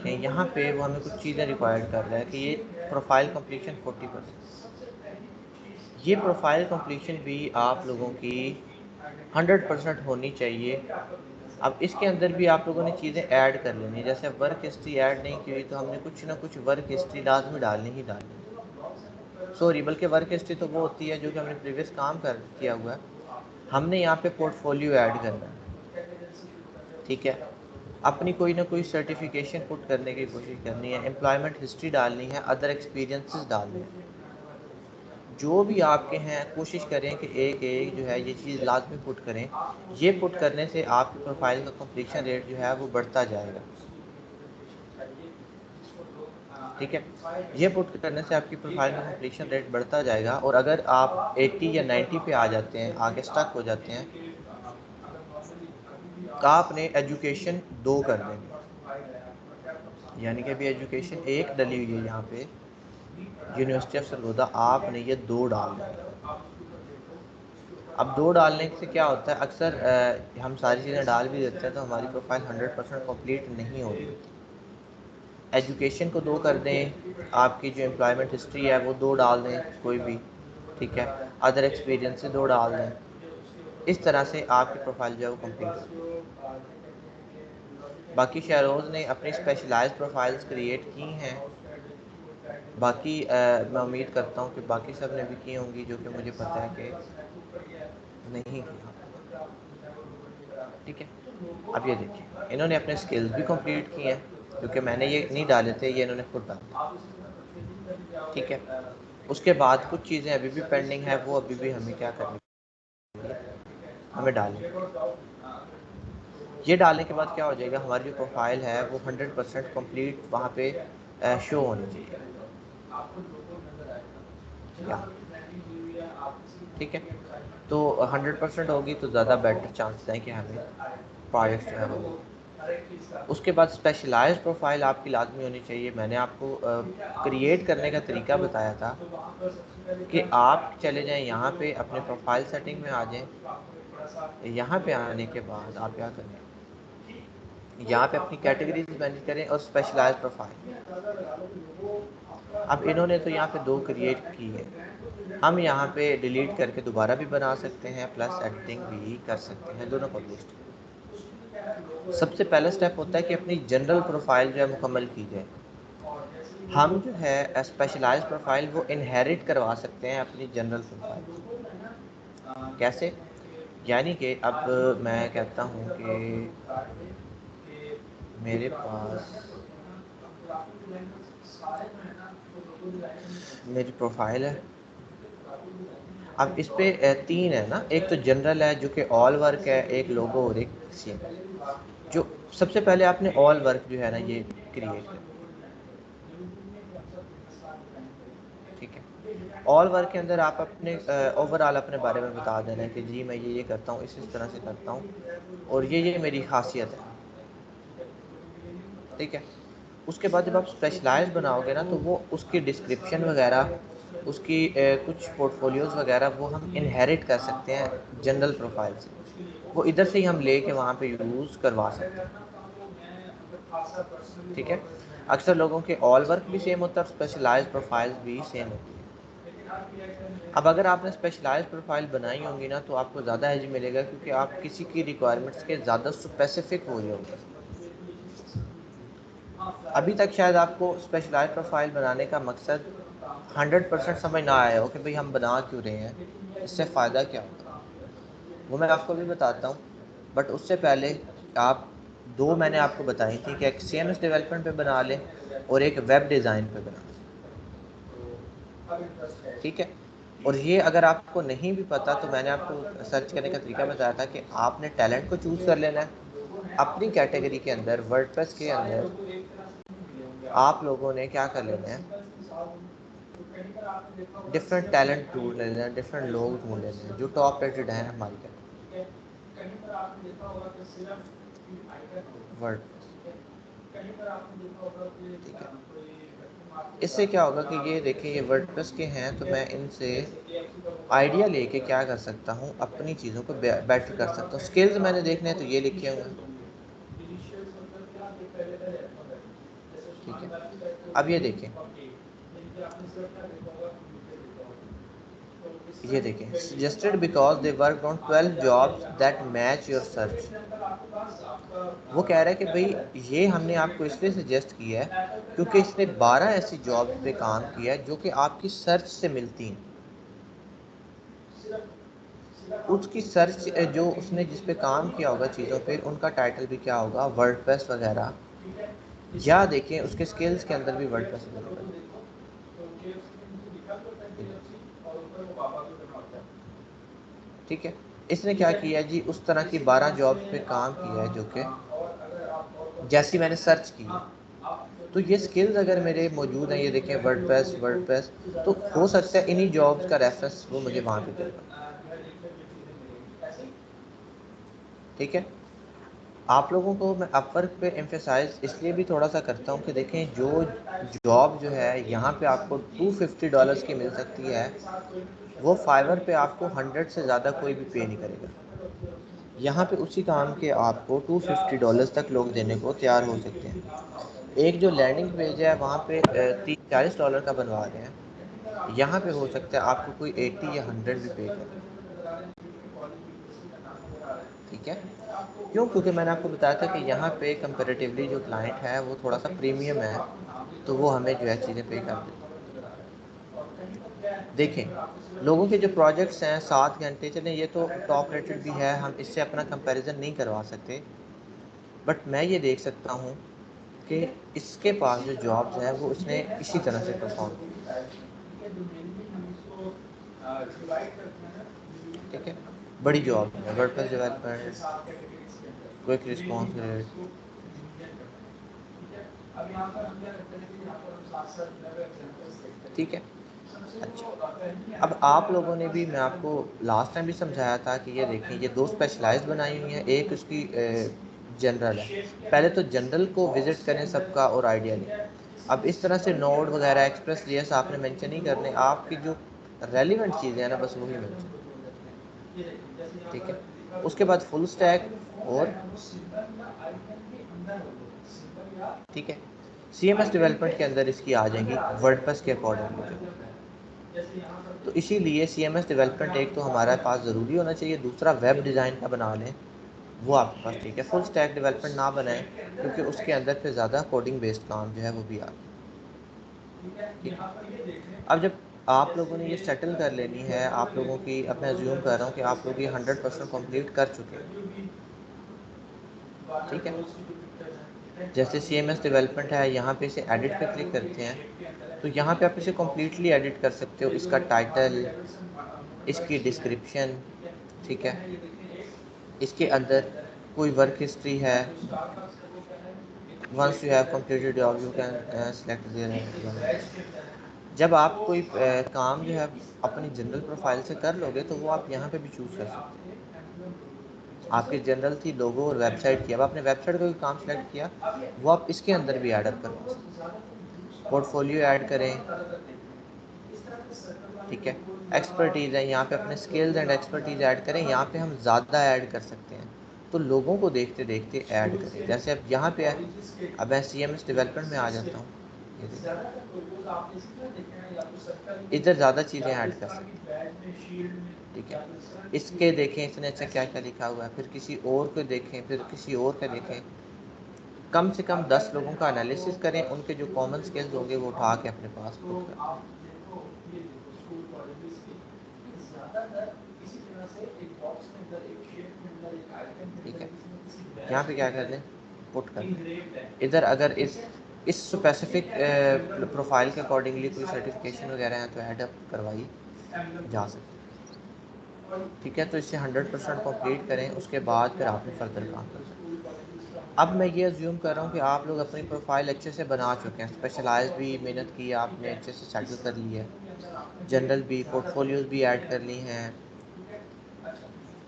देखें यहाँ पे वो हमें कुछ चीज़ें रिक्वायर्ड कर रहा है कि ये प्रोफाइल कंप्लीशन 40%, ये प्रोफाइल कंप्लीशन भी आप लोगों की 100% होनी चाहिए। अब इसके अंदर भी आप लोगों ने चीज़ें ऐड कर लेनी है। जैसे वर्क हिस्ट्री ऐड नहीं की हुई तो हमने कुछ ना कुछ वर्क हिस्ट्री लाजमी डालनी ही डालनी है। सॉरी, बल्कि वर्क हिस्ट्री तो वो होती है जो कि हमने प्रीवियस काम किया हुआ है। हमने यहाँ पे पोर्टफोलियो ऐड करना है, ठीक है। अपनी कोई ना कोई सर्टिफिकेशन पुट करने की कोशिश करनी है, एम्प्लॉयमेंट हिस्ट्री डालनी है, अदर एक्सपीरियंसेस डालने हैं। जो भी आपके हैं कोशिश करें कि एक एक जो है ये चीज़ लाजमी पुट करें। ये पुट करने से आपकी प्रोफाइल का कंप्लीशन रेट जो है वो बढ़ता जाएगा, ठीक है। ये पुट करने से आपकी प्रोफाइल का कंप्लीशन रेट बढ़ता जाएगा। और अगर आप 80 या 90 पे आ जाते हैं, आगे स्टक हो जाते हैं, तो आपने एजुकेशन 2 कर देंगे। यानी कि अभी एजुकेशन 1 डली हुई है यहाँ पे, यूनिवर्सिटी ऑफ सरगोदा, आपने ये 2 डाल देंगे। अब 2 डालने से क्या होता है, अक्सर हम सारी चीज़ें डाल भी देते हैं तो हमारी प्रोफाइल 100% कंप्लीट नहीं हो रही होती। एजुकेशन को 2 कर दें, आपकी जो एम्प्लॉयमेंट हिस्ट्री है वो 2 डाल दें कोई भी, ठीक है। अदर एक्सपीरियंस से 2 डाल दें। इस तरह से आपकी प्रोफाइल जो है वो कंप्लीट होगी। बाकी शहरोज़ ने अपनी स्पेशलाइज्ड प्रोफाइल्स क्रिएट की हैं। बाकी मैं उम्मीद करता हूँ कि बाकी सब ने भी की होंगी, जो कि मुझे पता है कि नहीं की, ठीक है। अब ये देखिए, इन्होंने अपने स्किल्स भी कंप्लीट किए हैं, क्योंकि मैंने ये नहीं डाले थे, ये इन्होंने खुद डाले, ठीक है। उसके बाद कुछ चीज़ें अभी भी पेंडिंग है, वो अभी भी हमें क्या करनी है, हमें डालनी है। ये डालने के बाद क्या हो जाएगा, हमारी जो प्रोफाइल है वो 100% कंप्लीट वहाँ पे शो होनी चाहिए, ठीक है। तो 100% होगी तो ज़्यादा बेटर चांसेस हैं कि हमें प्रोजेक्ट जो है वो मिले। उसके बाद स्पेशलाइज्ड प्रोफाइल आपकी लाजमी होनी चाहिए। मैंने आपको क्रिएट करने का तरीका बताया था कि आप चले जाएं यहाँ पे, अपने प्रोफाइल सेटिंग में आ जाएं। यहाँ पे आने के बाद आप क्या करें, यहाँ पे अपनी कैटेगरीज मैनेज करें और स्पेशलाइज्ड प्रोफाइल। अब इन्होंने तो यहाँ पे 2 क्रिएट की है, हम यहाँ पे डिलीट करके दोबारा भी बना सकते हैं, प्लस एडिटिंग भी कर सकते हैं, दोनों पब्लिश। सबसे पहला स्टेप होता है कि अपनी जनरल प्रोफाइल जो है मुकम्मल की जाए। हम जो है स्पेशलाइज्ड प्रोफाइल वो इनहेरिट करवा सकते हैं अपनी जनरल प्रोफाइल। कैसे? यानी कि अब मैं कहता हूँ कि मेरे पास मेरी प्रोफाइल है। अब इस पे 3 है ना, एक तो जनरल है जो कि ऑल वर्क है, एक लोगो और एक सीएम। जो सबसे पहले आपने ऑल वर्क जो है ना ये क्रिएट कर, ठीक है। ऑल वर्क के अंदर आप अपने ओवरऑल अपने बारे में बता देना है कि जी मैं ये करता हूँ, इस तरह से करता हूँ और ये मेरी खासियत है, ठीक है। उसके बाद जब आप स्पेशलाइज्ड बनाओगे ना तो वो उसकी डिस्क्रिप्शन वगैरह, उसकी कुछ पोर्टफोलियोज़ वगैरह वो हम इनहेरिट कर सकते हैं जनरल प्रोफाइल से। वो इधर से ही हम लेके वहाँ पे यूज़ करवा सकते हैं, ठीक है। अक्सर लोगों के ऑल वर्क भी सेम होता है और स्पेशलाइज्ड प्रोफाइल्स भी सेम होती है। अब अगर आपने स्पेशलाइज्ड प्रोफाइल बनाई होंगी ना तो आपको ज़्यादा एज मिलेगा, क्योंकि आप किसी की रिक्वायरमेंट्स के ज़्यादा स्पेसिफिक हो रहे होंगे। अभी तक शायद आपको स्पेशलाइज्ड प्रोफाइल बनाने का मकसद 100% समझ ना आया हो कि भाई हम बना क्यों रहे हैं, इससे फ़ायदा क्या होगा, वो मैं आपको भी बताता हूँ। बट उससे पहले आप 2 मैंने आपको बताई थी कि एक CMS डेवलपमेंट पे बना लें और एक वेब डिज़ाइन पे बना लें, ठीक है। और ये अगर आपको नहीं भी पता तो मैंने आपको सर्च करने का तरीका बताया था कि आपने टैलेंट को चूज़ कर लेना है अपनी कैटेगरी के अंदर। वर्डप्रेस के अंदर आप लोगों ने क्या कर लेना है, डिफरेंट टैलेंट ढूंढ लेना है, डिफरेंट लोग ढूंढ लेने हैं जो टॉप रेटेड हैं हमारी कैटेगरी, वर्डप्रेस, ठीक है। इससे क्या होगा कि ये देखिए ये वर्डप्रेस के हैं तो मैं इनसे आइडिया लेके क्या कर सकता हूँ, अपनी चीज़ों को बेटर कर सकता हूँ। स्किल्स मैंने देखने हैं तो ये लिखे हुए हैं, ठीक है, अब ये देखें, ये देखें, suggested because they worked on 12 jobs that match your search। वो कह रहा है कि भाई ये हमने आपको इसलिए सजेस्ट किया है क्योंकि इसने 12 ऐसी जॉब्स पे काम किया है जो कि आपकी सर्च से मिलती हैं। उसकी सर्च जो उसने जिस पे काम किया होगा चीज़ों पे, उनका टाइटल भी क्या होगा, वर्डप्रेस वगैरह, या देखें उसके स्किल्स के अंदर भी वर्डप्रेस अवेलेबल है। ठीक है, इसने क्या किया है जी, उस तरह की 12 जॉब्स पे काम किया है जो कि जैसी मैंने सर्च की है। तो ये स्किल्स अगर मेरे मौजूद हैं, ये देखें वर्डप्रेस, तो हो सकता है इन्हीं जॉब्स का रेफरेंस वो मुझे वहाँ पे देगा। ठीक है, आप लोगों को मैं अपवर्क पे एम्फेसाइज इसलिए भी थोड़ा सा करता हूँ कि देखें जो जॉब जो है यहाँ पे आपको $250 की मिल सकती है, वो फाइवर पे आपको 100 से ज़्यादा कोई भी पे नहीं करेगा। यहाँ पे उसी काम के आपको $250 तक लोग देने को तैयार हो सकते हैं। एक जो लैंडिंग पेज है वहाँ पे $40 का बनवा रहे हैं, यहाँ पे हो सकता है आपको कोई 80 या 100 भी पे करे। ठीक है, क्यों? क्योंकि मैंने आपको बताया था कि यहाँ पे कंपैरेटिवली जो क्लाइंट है वो थोड़ा सा प्रीमियम है, तो वो हमें जो है चीज़ें पे कर देते हैं। देखें, लोगों के जो प्रोजेक्ट्स हैं 7 घंटे, चलें ये तो टॉप रेटेड भी है, हम इससे अपना कंपैरिजन नहीं करवा सकते, बट मैं ये देख सकता हूँ कि इसके पास जो जॉब्स हैं वो इसने इसी तरह से परफॉर्म किया। ठीक है, बड़ी जॉब है, WordPress development, quick response rate. ठीक है, अच्छा, अब आप लोगों ने भी, मैं आपको लास्ट टाइम भी समझाया था कि ये देखें, ये 2 स्पेशलाइज्ड बनाई हुई हैं, एक उसकी जनरल है। पहले तो जनरल को विजिट करें सबका और आइडिया लें। अब इस तरह से नोड वगैरह, एक्सप्रेस जेएस आपने मेंशन नहीं करने, आपकी जो रेलिवेंट चीज़ें हैं ना बस वही मेंशन। ठीक है, उसके बाद फुल स्टैक और ठीक है, CMS डेवलपमेंट के अंदर इसकी आ जाएंगी वर्डप्रेस के अकॉर्डिंग। तो इसीलिए CMS डेवलपमेंट एक तो हमारे पास ज़रूरी होना चाहिए, दूसरा वेब डिज़ाइन का बना लें, वो आपके पास ठीक है। फुल स्टैक डेवलपमेंट ना बनाएं क्योंकि उसके अंदर फिर ज़्यादा कोडिंग बेस्ड काम जो है वो भी आ गया। अब जब आप लोगों ने ये सेटल कर लेनी है, आप लोगों की, अब मैं अज्यूम कर रहा हूँ कि आप लोग ये 100% कंप्लीट कर चुके हैं। ठीक है, जैसे CMS डेवलपमेंट है, यहाँ पे इसे एडिट पे क्लिक करते हैं, तो यहाँ पे आप इसे कम्प्लीटली एडिट कर सकते हो, इसका टाइटल, इसकी डिस्क्रिप्शन, ठीक है, इसके अंदर कोई वर्क हिस्ट्री है, once you have completed job you can select there. जब आप कोई काम जो है अपनी जनरल प्रोफाइल से कर लोगे तो वो आप यहाँ पे भी चूज़ कर सकते हैं। आपकी जनरल थी लोगो और वेबसाइट की, अब आपने वेबसाइट का कोई काम सेलेक्ट किया, वो आप इसके अंदर भी ऐड अप करवा सकते हैं। पोर्टफोलियो ऐड करें, ठीक है, एक्सपर्टीज़ है, यहाँ पे अपने स्किल्स एंड एक्सपर्टीज़ ऐड करें, यहाँ पे हम ज़्यादा ऐड कर सकते हैं, तो लोगों को देखते देखते ऐड करें। जैसे अब यहाँ पे है, अब मैं CMS डेवलपमेंट में आ जाता हूँ, ये इधर ज़्यादा चीज़ें ऐड कर सकते हैं। ठीक है, इसके देखें इसने अच्छा क्या क्या लिखा हुआ है, फिर किसी और को देखें, फिर किसी और का देखें, कम से कम 10 लोगों का एनालिसिस करें, उनके जो कॉमन स्किल्स होंगे वो उठा के अपने पास पुट करें। ठीक है, यहाँ पे क्या कर दें, पुट कर दें। इधर अगर इस स्पेसिफिक प्रोफाइल के अकॉर्डिंगली कोई सर्टिफिकेशन वगैरह है तो ऐड करवाइए जा सकते हैं। ठीक है, तो इससे 100% कंप्लीट करें, उसके बाद फिर आपने फर्दर काम करना है। अब मैं ये अज्यूम कर रहा हूँ कि आप लोग अपनी प्रोफाइल अच्छे से बना चुके हैं, स्पेशलाइज भी मेहनत की, आपने अच्छे से सेटल कर ली है, जनरल भी, पोर्टफोलियोज भी ऐड कर ली हैं,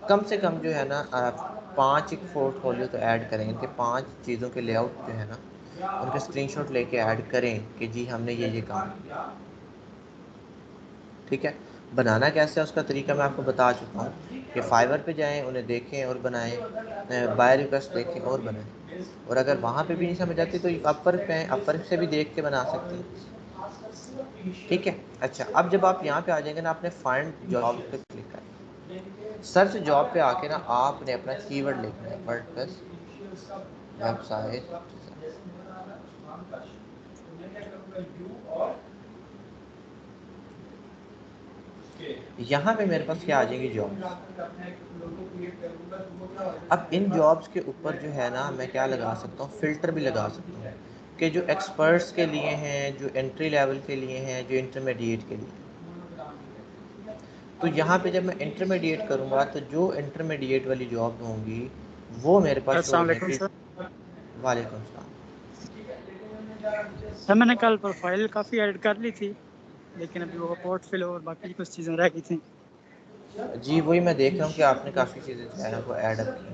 कम से कम जो है ना 5 एक पोर्टफोलियो तो ऐड करें, इनके 5 चीज़ों के लेआउट जो है ना उनके स्क्रीनशॉट लेके ऐड करें कि जी हमने ये काम किया। ठीक है, बनाना कैसे है उसका तरीका मैं आपको बता चुका हूँ कि फाइवर पे जाएं, उन्हें देखें और बनाएं, बाय रिक्वेस्ट देखें और बनाएं। और अगर वहाँ पे भी नहीं समझ आती तो अपर पे अपर से भी देख के बना सकते हैं। ठीक है। अच्छा, अब जब आप यहाँ पे आ जाएंगे ना, आपने फाइंड जॉब पे क्लिक करना। सर्च जॉब पे आके ना आपने अपना कीवर्ड लिखना है, वर्डप्रेस वेबसाइट। यहाँ पे मेरे पास क्या आ जाएगी, जॉब। अब इन जॉब्स के ऊपर जो है ना, मैं क्या लगा सकता हूँ, फिल्टर भी लगा सकता हूँ कि जो एक्सपर्ट्स के लिए हैं, जो एंट्री लेवल के लिए हैं, जो इंटरमीडिएट के लिए। तो यहाँ पे जब मैं इंटरमीडिएट करूँगा तो जो इंटरमीडिएट वाली जॉब होंगी वो मेरे पास शो अस्सलाम है वालेकुम कि सर। वालेकुम सलाम। सर मैंने कल प्रोफाइल काफ़ी ऐड कर ली थी, लेकिन अभी वो पोर्टफोलियो और बाकी कुछ चीज़ें रह गई थी। जी वही मैं देख रहा हूँ कि आपने काफ़ी चीज़ें जो है ना वो ऐड अप की।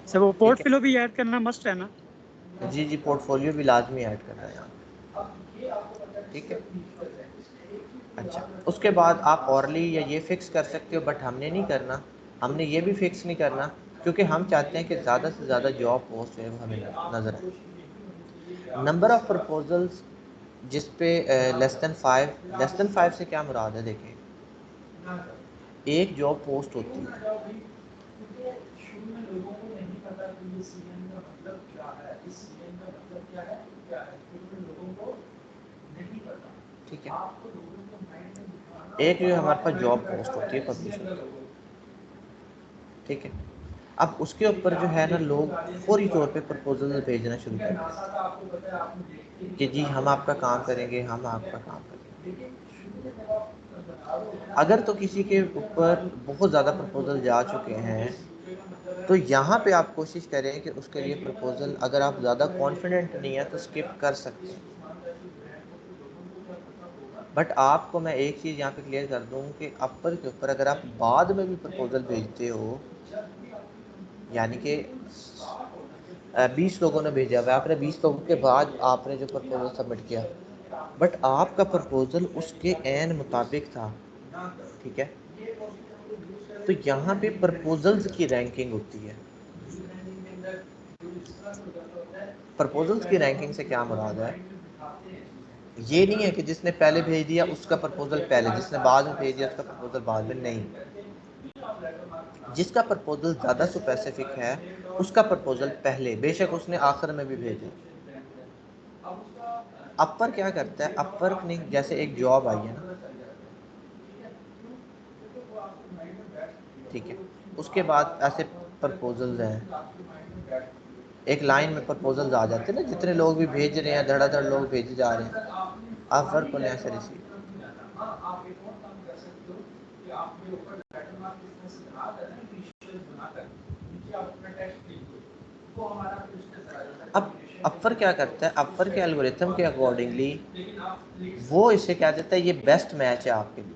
सर वो ठीक पोर्टफोलियो भी ऐड करना मस्ट है ना? है, जी जी, पोर्टफोलियो भी लाजमी ऐड करना है यहाँ। ठीक है। अच्छा, उसके बाद आप ऑरली या ये फिक्स कर सकते हो, बट हमने नहीं करना। हमने ये भी फिक्स नहीं करना क्योंकि हम चाहते हैं कि ज़्यादा से ज़्यादा जॉब पोस्ट है वो हमें नज़र आए। नंबर ऑफ़ प्रपोजल्स जिस पे लेस देन 5 से क्या मुराद है, देखें एक जॉब पोस्ट होती है। ठीक है, एक जो हमारे पास जॉब पोस्ट होती है पब्लिश। ठीक है। अब उसके ऊपर जो है ना लोग फौरी तौर पे प्रपोजल भेजना शुरू कर देते कि जी हम आपका काम करेंगे, हम आपका काम करेंगे। अगर तो किसी के ऊपर बहुत ज़्यादा प्रपोजल जा चुके हैं तो यहाँ पे आप कोशिश करें कि उसके लिए प्रपोजल, अगर आप ज़्यादा कॉन्फिडेंट नहीं है तो स्किप कर सकते हैं। बट आपको मैं एक चीज़ यहाँ पे क्लियर कर दूँ कि अपर के ऊपर अगर आप बाद में भी प्रपोजल भेजते हो, यानी कि 20 लोगों ने भेजा हुआ है, आपने 20 लोगों के बाद आपने जो प्रपोजल सबमिट किया, बट आपका प्रपोजल उसके एन मुताबिक था, ठीक है, तो यहाँ पे प्रपोजल्स की रैंकिंग होती है। प्रपोजल्स की रैंकिंग से क्या मुराद है, ये नहीं है कि जिसने पहले भेज दिया उसका प्रपोजल पहले, जिसने बाद में भेज दिया उसका प्रपोजल बाद में, नहीं। जिसका प्रपोजल ज़्यादा स्पेसिफिक है उसका प्रपोजल पहले, बेशक उसने आखिर में भी भेजा। अपर क्या करता है, अपर ने जैसे एक जॉब आई है ना, ठीक है, उसके बाद ऐसे प्रपोजल्स हैं, एक लाइन में प्रपोजल्स आ जाते हैं ना, जितने लोग भी भेज रहे हैं, धड़ाधड़ लोग भेजे जा रहे हैं, आप वर्क को ऐसे रिसीव। अब अपर क्या करता है, अपर के एल्गोरिथम के अकॉर्डिंगली वो इसे क्या देता है, ये बेस्ट मैच है आपके लिए।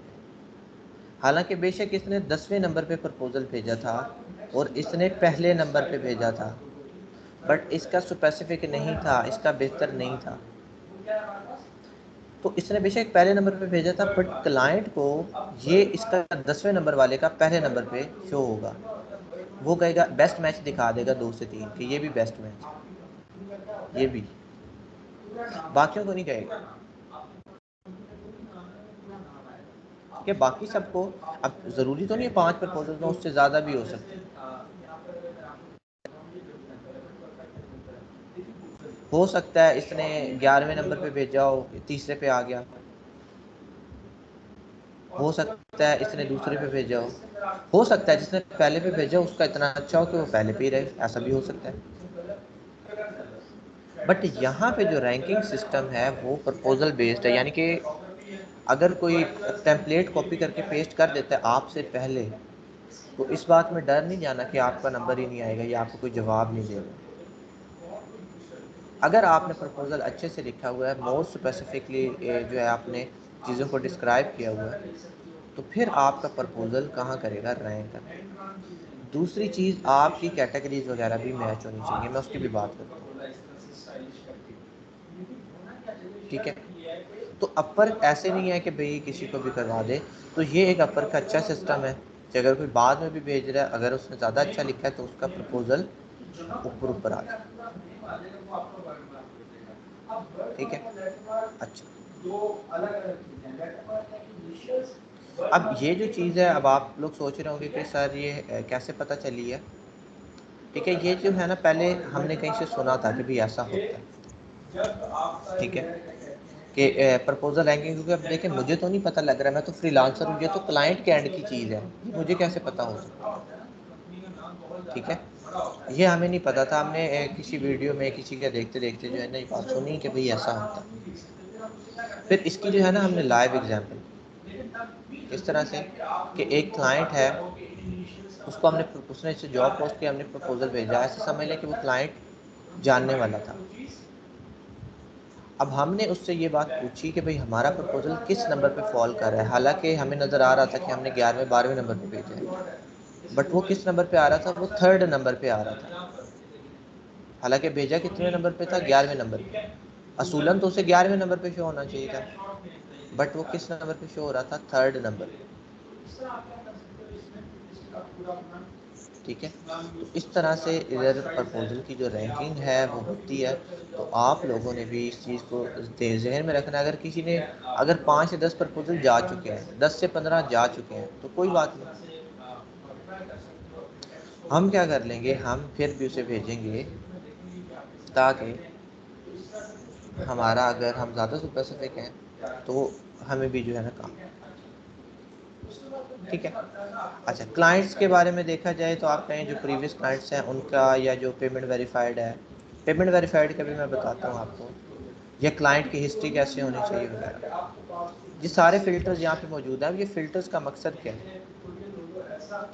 हालांकि बेशक इसने 10वें नंबर पे प्रपोजल भेजा था और इसने पहले नंबर पे भेजा था, बट इसका स्पेसिफिक नहीं था, इसका बेहतर नहीं था, तो इसने बेशक पहले नंबर पे भेजा था, बट क्लाइंट को ये इसका 10वें नंबर वाले का पहले नंबर पे शो होगा। वो कहेगा, बेस्ट मैच दिखा देगा 2 से 3 कि ये भी बेस्ट मैच है, ये भी, बाकियों को नहीं कहेगा कि बाकी सबको। अब ज़रूरी तो नहीं है 5 प्रपोजल में, उससे ज़्यादा भी हो सकते हैं। हो सकता है इसने 11वें नंबर पे भेजा हो, तीसरे पे आ गया, हो सकता है इसने दूसरे पे भेजा हो सकता है जिसने पहले पे भेजा उसका इतना अच्छा हो कि वो पहले पे ही रहे, ऐसा भी हो सकता है। बट यहाँ पे जो रैंकिंग सिस्टम है वो प्रपोजल बेस्ड है, यानी कि अगर कोई टेम्पलेट कॉपी करके पेस्ट कर देता है आपसे पहले, तो इस बात में डर नहीं जाना कि आपका नंबर ही नहीं आएगा या आपको कोई जवाब नहीं देगा। अगर आपने प्रपोजल अच्छे से लिखा हुआ है, मोर स्पेसिफिकली जो है आपने चीज़ों को डिस्क्राइब किया हुआ है, तो फिर आपका प्रपोजल कहाँ करेगा, रैंक करेगा। दूसरी चीज़, आपकी कैटेगरीज वगैरह भी मैच होनी चाहिए, मैं उसकी भी बात करता हूँ। ठीक है। तो अपर ऐसे नहीं है कि भाई किसी को भी करवा दे, तो ये एक अपर का अच्छा सिस्टम है कि अगर कोई बाद में भी भेज रहा है, अगर उसने ज़्यादा अच्छा लिखा है तो उसका प्रपोजल ऊपर ऊपर आ जाए। ठीक है, अच्छा। अब ये जो चीज़ है, अब आप लोग सोच रहे होंगे कि सर ये कैसे पता चली है। ठीक है, ये जो है ना, पहले हमने कहीं से सुना था कि भाई ऐसा होता है। ठीक है, कि प्रपोजल रैंकिंग, क्योंकि अब देखें मुझे तो नहीं पता लग रहा, मैं तो फ्रीलांसर हूँ, ये तो क्लाइंट के एंड की चीज़ है, मुझे कैसे पता हो सकता है। ठीक है, ये हमें नहीं पता था, हमने किसी वीडियो में किसी का देखते देखते जो है ना ये बात सुनी कि भाई ऐसा होता है। फिर इसकी जो है ना हमने लाइव एग्जांपल, इस तरह से कि एक क्लाइंट है, उसको हमने, उसने इसे जॉब पोस्ट किया, हमने प्रपोजल भेजा, ऐसे समझ लें कि वो क्लाइंट जानने वाला था। अब हमने उससे ये बात पूछी कि भाई हमारा प्रपोजल किस नंबर पे फॉल कर रहा है, हालांकि हमें नज़र आ रहा था कि हमने 11वें 12वें नंबर पे भेजा है, बट वो किस नंबर पे आ रहा था, वो 3rd नंबर पे आ रहा था। हालांकि भेजा कितने नंबर पे था, 11वें नंबर पे। असूलन तो उसे 11वें नंबर पे शो होना चाहिए था, बट वो किस नंबर पे शो हो रहा था, 3rd नंबर पे। ठीक है, तो इस तरह से इधर प्रपोजल की जो रैंकिंग है वो होती है। तो आप लोगों ने भी इस चीज़ को जहन में रखना है। अगर किसी ने, अगर 5 से 10 प्रपोजल जा चुके हैं, 10 से 15 जा चुके हैं, तो कोई बात नहीं, हम क्या कर लेंगे, हम फिर भी उसे भेजेंगे ताकि हमारा, अगर हम ज़्यादा स्पेसिफिक हैं तो हमें भी जो है ना काम। ठीक है, अच्छा। क्लाइंट्स के बारे में देखा जाए तो आप कहें जो प्रीवियस क्लाइंट्स हैं उनका, या जो पेमेंट वेरीफाइड है, पेमेंट वेरीफाइड का भी मैं बताता हूँ आपको, या क्लाइंट की हिस्ट्री कैसे होनी चाहिए वगैरह। ये सारे फिल्टर्स यहाँ पे मौजूद हैं। अब ये फिल्टर्स का मकसद क्या है,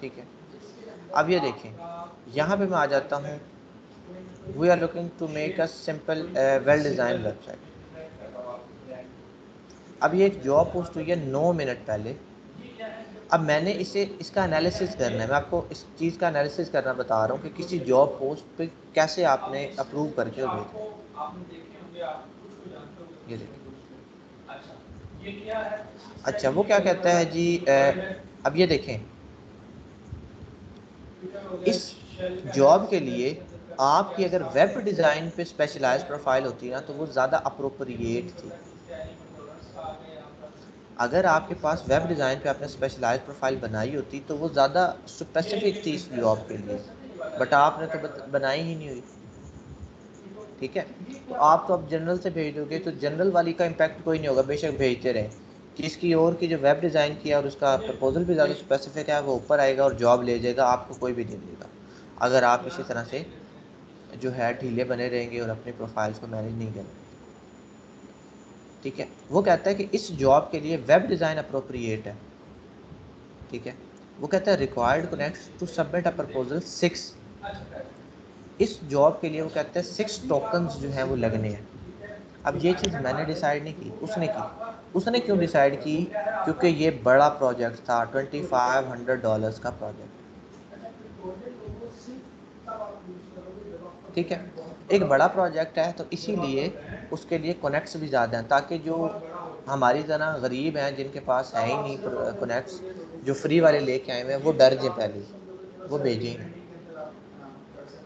ठीक है। अब ये देखें, यहाँ पे मैं आ जाता हूँ, we are looking to make a simple well design website. अब ये एक जॉब पोस्ट हुई है 9 मिनट पहले। अब मैंने इसे, इसका एनालिसिस करना है, मैं आपको इस चीज़ का एनालिसिस करना बता रहा हूँ कि किसी जॉब पोस्ट पे कैसे आपने अप्रूव करके वो भेजना। ये देखिए, अच्छा वो क्या कहता है जी, अब ये देखें, इस जॉब के लिए आपकी अगर वेब डिज़ाइन पे स्पेशलाइज्ड प्रोफाइल होती ना तो वो ज़्यादा अप्रोप्रिएट थी। अगर आपके पास वेब डिज़ाइन पे आपने स्पेशलाइज्ड प्रोफाइल बनाई होती तो वो ज़्यादा स्पेसिफिक थी इस जॉब के लिए, बट आपने तो बनाई ही नहीं हुई। ठीक है, तो आप तो अब जनरल से भेज दोगे तो जनरल वाली का इम्पैक्ट कोई नहीं होगा, बेशक भेजते रहें। किसकी और की जो वेब डिज़ाइन किया और उसका प्रपोजल भी ज़्यादा स्पेसिफिक है, वो ऊपर आएगा और जॉब ले जाएगा, आपको कोई भी नहीं देगा, अगर आप इसी तरह से जो है ढीले बने रहेंगे और अपनी प्रोफाइल्स को मैनेज नहीं करेंगे। ठीक है, वो कहता है कि इस जॉब के लिए वेब डिज़ाइन अप्रोप्रिएट है। ठीक है, वो कहता है required connects to submit a proposal 6। इस जॉब के लिए वो कहते हैं 6 टोकन्स जो हैं वो लगने हैं। अब ये चीज़ मैंने डिसाइड नहीं की, उसने की। उसने क्यों डिसाइड की, क्योंकि ये बड़ा प्रोजेक्ट था, $2500 का प्रोजेक्ट। ठीक है, एक बड़ा प्रोजेक्ट है तो इसीलिए उसके लिए कनेक्ट्स भी ज़्यादा हैं, ताकि जो हमारी तरह गरीब हैं जिनके पास है ही नहीं कनेक्ट्स, जो फ्री वाले लेके आए हुए हैं, वो डर जाए पहले, वो भेजें ही नहीं।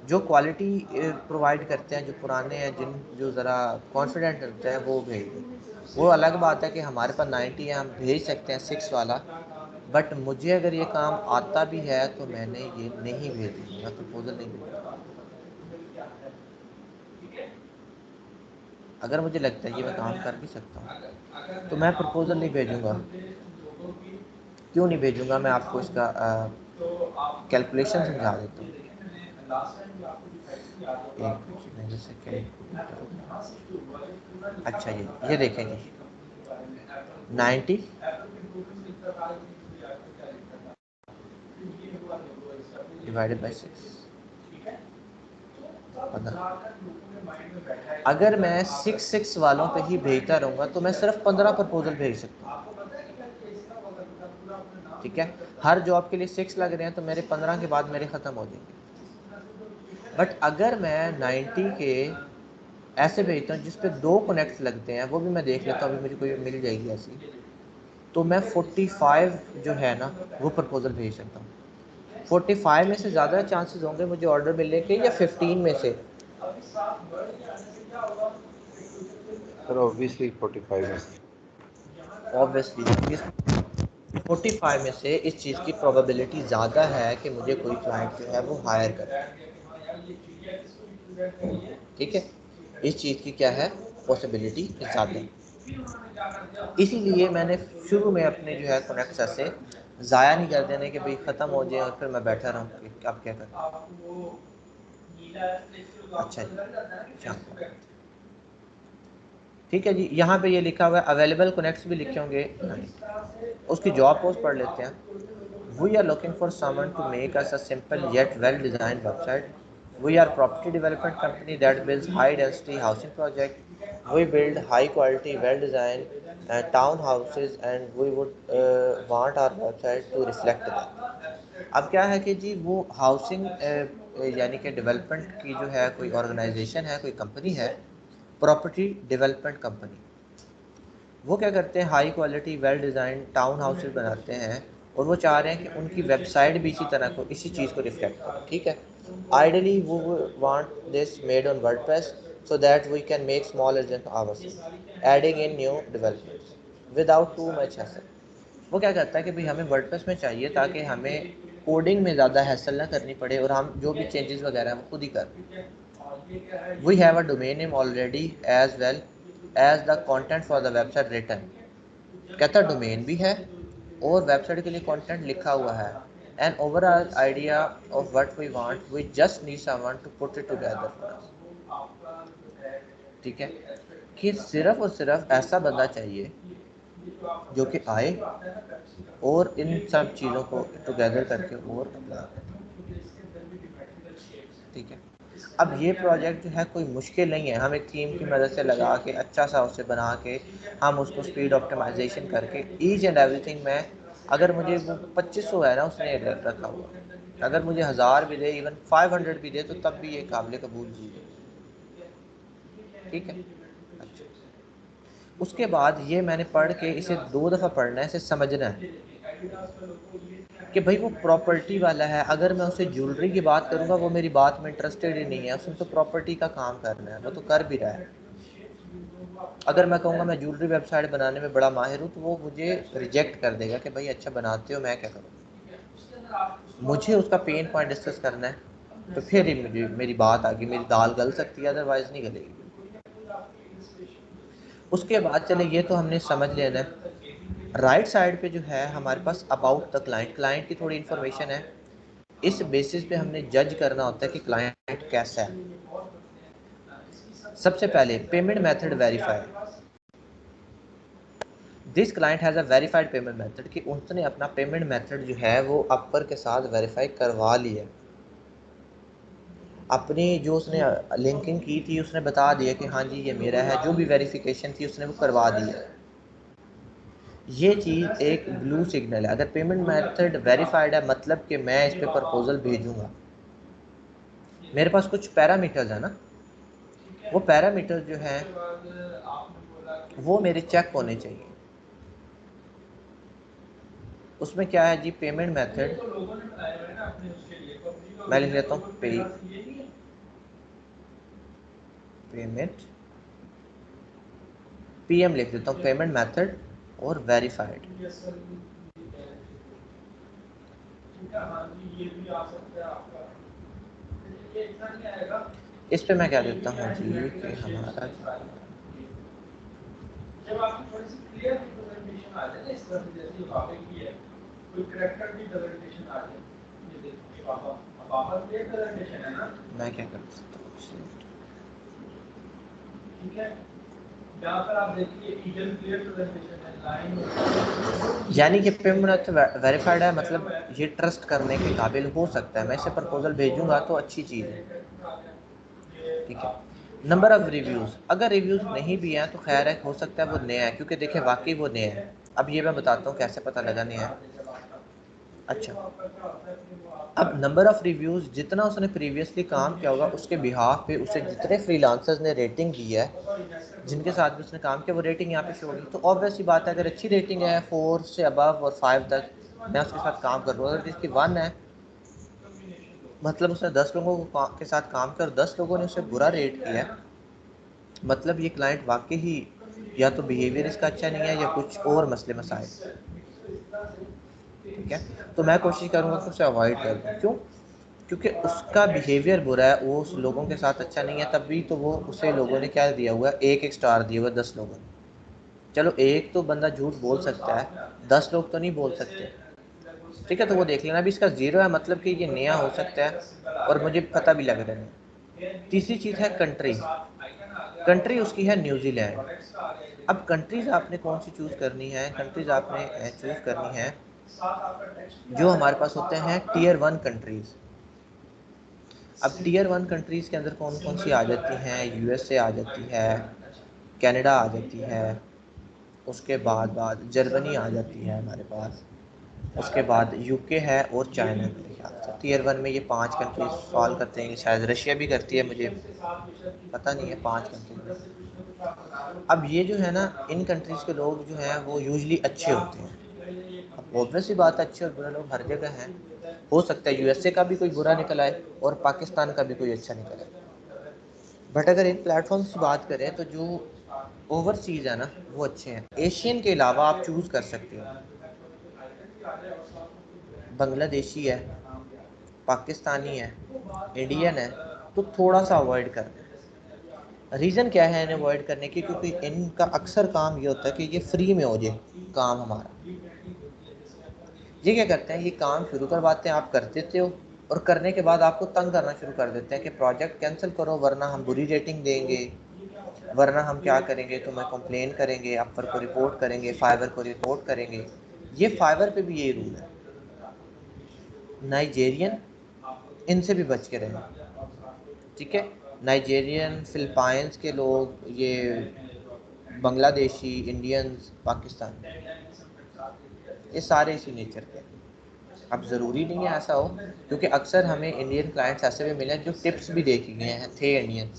जो क्वालिटी प्रोवाइड करते हैं, जो पुराने हैं, जो ज़रा कॉन्फिडेंट रहते हैं, वो भेज दें। वो अलग बात है कि हमारे पास 90 है, हम भेज सकते हैं 6 वाला, बट मुझे अगर ये काम आता भी है तो मैंने ये नहीं भेजूंगा, मैं प्रपोजल नहीं भेजूंगा। अगर मुझे लगता है ये मैं काम कर भी सकता हूँ तो मैं प्रपोजल नहीं भेजूंगा। क्यों नहीं भेजूंगा, मैं आपको इसका कैलकुलेशन समझा देता हूँ। एक मिनट, मैं जैसे कैलकुलेटर होगा। अच्छा, ये देखेंगे 90 डिवाइडेड बाई 6, अगर मैं 6 वालों पे ही भेजता रहूँगा तो मैं सिर्फ 15 प्रपोजल भेज सकता हूँ। ठीक है, हर जॉब के लिए 6 लग रहे हैं तो मेरे 15 के बाद मेरे ख़त्म हो जाएंगे। बट अगर मैं 90 के ऐसे भेजता हूँ जिस पे 2 कनेक्ट्स लगते हैं, वो भी मैं देख लेता हूँ, अभी मुझे कोई मिल जाएगी ऐसी, तो मैं 45 जो है ना वो प्रपोजल भेज सकता हूँ। 45 में से ज़्यादा चांसेस होंगे मुझे ऑर्डर मिलने के या 15 में से? सर ऑब्वियसली 45 में से। ऑब्वियसली 45 में से इस चीज़ की प्रोबेबिलिटी ज़्यादा है कि मुझे कोई क्लाइंट जो है वो हायर करे। ठीक है, इस चीज़ की क्या है पॉसिबिलिटी ज़्यादा है। इसीलिए मैंने शुरू में अपने जो है कनेक्ट्स ऐसे ज़ाया नहीं कर देने के भाई ख़त्म हो जाए और फिर मैं बैठा रहूँ कि अब क्या करूँ। अच्छा जी, ठीक है जी। यहाँ पे ये लिखा हुआ है अवेलेबल कनेक्ट्स भी लिखे होंगे, उसकी जॉब पोस्ट पढ़ लेते हैं। We are looking for someone to make us a simple yet well-designed website. We are a property development company that builds high-density housing projects. We build high-quality, well-designed townhouses, and we would want our website to reflect that. अब क्या है कि जी वो housing यानी कि development की जो है कोई ऑर्गेनाइजेशन है, कोई कंपनी है, प्रॉपर्टी डेवलपमेंट कंपनी, वो क्या करते हैं high quality well design town houses बनाते हैं और वो चाह रहे हैं कि उनकी वेबसाइट भी इसी तरह को इसी चीज़ को रिफ्लेक्ट करे। ठीक है, आइडियली वो want this made on WordPress so that we can make small agent ourselves adding in new developments without too much hassle. वो क्या करता है कि भाई हमें वर्डप्रेस में चाहिए ताकि हमें कोडिंग में ज़्यादा हैसल ना करनी पड़े और हम जो भी चेंजेस वगैरह हैं वो खुद ही कर। We have a domain name already as well as the content for the website written. कहता डोमेन भी है और वेबसाइट के लिए कंटेंट लिखा हुआ है। An overall idea of what we want, we just need someone to put it together for us. ठीक है, कि सिर्फ और सिर्फ ऐसा बंदा चाहिए जो कि आए और इन सब चीज़ों को टुगेदर करके और अप्लाई करे। ठीक है, अब ये प्रोजेक्ट जो है कोई मुश्किल नहीं है, हम एक टीम की मदद से लगा के अच्छा सा उसे बना के हम उसको स्पीड ऑप्टिमाइजेशन करके ईच एंड एवरीथिंग में, अगर मुझे वो 2500 है ना उसने रखा हुआ, अगर मुझे 1000 भी दे, इवन 500 भी दे, तो तब भी ये काबिल कबूल चीज़ है। ठीक है, अच्छा, उसके बाद ये मैंने पढ़ के इसे 2 दफ़ा पढ़ना है, इसे समझना है कि भाई वो प्रॉपर्टी वाला है, अगर मैं उसे ज्वेलरी की बात करूँगा वो मेरी बात में इंटरेस्टेड ही नहीं है, उसने तो प्रॉपर्टी का काम करना है, वो तो कर भी रहा है। अगर मैं कहूँगा मैं ज्वेलरी वेबसाइट बनाने में बड़ा माहिर हूँ तो वो मुझे रिजेक्ट कर देगा कि भाई अच्छा बनाते हो, मैं क्या करूँ। मुझे उसका पेन पॉइंट डिस्कस करना है, तो फिर ही मुझे मेरी बात आगे, मेरी दाल गल सकती है, अदरवाइज नहीं गलेगी। उसके बाद चले, ये तो हमने समझ लेना है। राइट साइड पे जो है हमारे पास अबाउट द क्लाइंट, क्लाइंट की थोड़ी इन्फॉर्मेशन है। इस बेसिस पे हमने जज करना होता है कि क्लाइंट कैसा है। सबसे पहले payment method verify. This client has a verified payment method, कि उसने अपना पेमेंट मेथड जो है वो अपर के साथ वेरीफाई करवा लिया। अपनी जो उसने लिंकिंग की थी उसने बता दिया कि हाँ जी ये मेरा है, जो भी वेरिफिकेशन थी उसने वो करवा दिया। ये चीज़ एक ब्लू सिग्नल है। अगर पेमेंट मेथड वेरीफाइड है मतलब कि मैं इस पर प्रपोजल भेजूंगा। मेरे पास कुछ पैरामीटर्स है ना, वो पैरामीटर्स जो हैं वो मेरे चेक होने चाहिए। उसमें क्या है जी, पेमेंट मेथड मैं लिख लेता हूँ पेमेंट, पीएम लिख देता हूँ, पेमेंट मेथड और वेरीफाइड। इस पे मैं क्या देता हूँ जी कि हमारा जब आपकी थोड़ी सी क्लियर रिप्रेजेंटेशन आ जाए ना, इस तरह से जैसे पापा की है, कोई कैरेक्टर की प्रेजेंटेशन आ जाए, ये देखिए पापा, पापा क्लियर प्रेजेंटेशन है ना, मैं क्या कर सकता हूँ, ठीक है। यहाँ पर आप देखिए ईगल क्लियर प्रेजेंटेशन है, लाइन, यानी कि पेमेंट वेरीफाइड है, मतलब ये ट्रस्ट करने के काबिल हो सकता है, मैं इसे प्रपोजल भेजूंगा तो अच्छी चीज़ है। ठीक है, नंबर ऑफ रिव्यूज़, अगर रिव्यूज़ नहीं भी हैं तो खैर है, हो सकता है वो नया है, क्योंकि देखिए वाकई वो नया है। अब ये मैं बताता हूँ कैसे पता लगा नया है। अच्छा, अब नंबर ऑफ रिव्यूज़, जितना उसने प्रीवियसली काम किया होगा उसके बिहाफ पे उसे जितने फ्रीलांसर्स ने रेटिंग दी है, जिनके साथ भी उसने काम किया, वो रेटिंग यहाँ पे शो होगी। तो ऑब्वियस सी बात है, अगर अच्छी रेटिंग है 4 से अबव और 5 तक, मैं उसके साथ काम कर रहा हूँ। अगर इसकी 1 है, मतलब उसने 10 लोगों को के साथ काम किया और 10 लोगों ने उसे बुरा रेट किया, मतलब ये क्लाइंट वाकई ही या तो बिहेवियर इसका अच्छा नहीं है या कुछ और मसले मसाइल। ठीक है, तो मैं कोशिश करूँगा कि उसे अवॉइड कर दूँ। क्यों? क्योंकि उसका बिहेवियर बुरा है, वो उस लोगों के साथ अच्छा नहीं है, तभी तो वो उसे लोगों ने क्या दिया हुआ है, 1-1 स्टार दिया हुआ 10 लोगों ने। चलो एक तो बंदा झूठ बोल सकता है, 10 लोग तो नहीं बोल सकते। ठीक है, तो वो देख लेना। अभी इसका 0 है, मतलब कि ये नया हो सकता है और मुझे पता भी लग रहा है। तीसरी चीज़ है कंट्री। कंट्री उसकी है न्यूजीलैंड। अब कंट्रीज आपने कौन सी चूज़ करनी है? कंट्रीज आपने चूज़ करनी है जो हमारे पास होते हैं टियर 1 कंट्रीज़। अब टियर 1 कंट्रीज़ के अंदर कौन कौन सी आ जाती हैं? यूएसए आ जाती है, कनाडा आ जाती है, उसके बाद जर्मनी आ जाती है हमारे पास, उसके बाद यूके है और चाइना मेरे ख्याल से। टियर 1 में ये 5 कंट्रीज फॉल करते हैं, शायद रशिया भी करती है, मुझे पता नहीं है 5 कंट्रीज। अब ये जो है ना, इन कंट्रीज़ के लोग जो हैं वो यूजली अच्छे होते हैं। अब ऑब्वियस सी बात है, अच्छे और बुरे लोग हर जगह हैं। हो सकता है यूएसए का भी कोई बुरा निकल आए और पाकिस्तान का भी कोई अच्छा निकल आए, बट अगर इन प्लेटफॉर्म्स की बात करें तो जो ओवरसीज है ना वो अच्छे हैं। एशियन के अलावा आप चूज़ कर सकते हो, बांग्लादेशी है, पाकिस्तानी है, इंडियन है, तो थोड़ा सा अवॉइड कर दें। रीज़न क्या है इन्हें अवॉइड करने की? क्योंकि इनका अक्सर काम ये होता है कि ये फ्री में हो जाए काम हमारा। ये क्या करते हैं, ये काम शुरू करवाते हैं, आप कर देते हो और करने के बाद आपको तंग करना शुरू कर देते हैं कि प्रोजेक्ट कैंसिल करो वरना हम बुरी रेटिंग देंगे, वरना हम क्या करेंगे, तुम्हें कंप्लेन करेंगे, अपवर को रिपोर्ट करेंगे, फाइवर को रिपोर्ट करेंगे। ये फाइवर पे भी यही रूल है। नाइजेरियन, इनसे भी बच के रहें। ठीक है, नाइजेरियन, फिलिपाइंस के लोग, ये बांग्लादेशी, इंडियंस, पाकिस्तानी, ये सारे इसी नेचर के। अब ज़रूरी नहीं है ऐसा हो, क्योंकि अक्सर हमें इंडियन क्लाइंट्स ऐसे भी मिले जो टिप्स भी दे के गए हैं, थे इंडियन।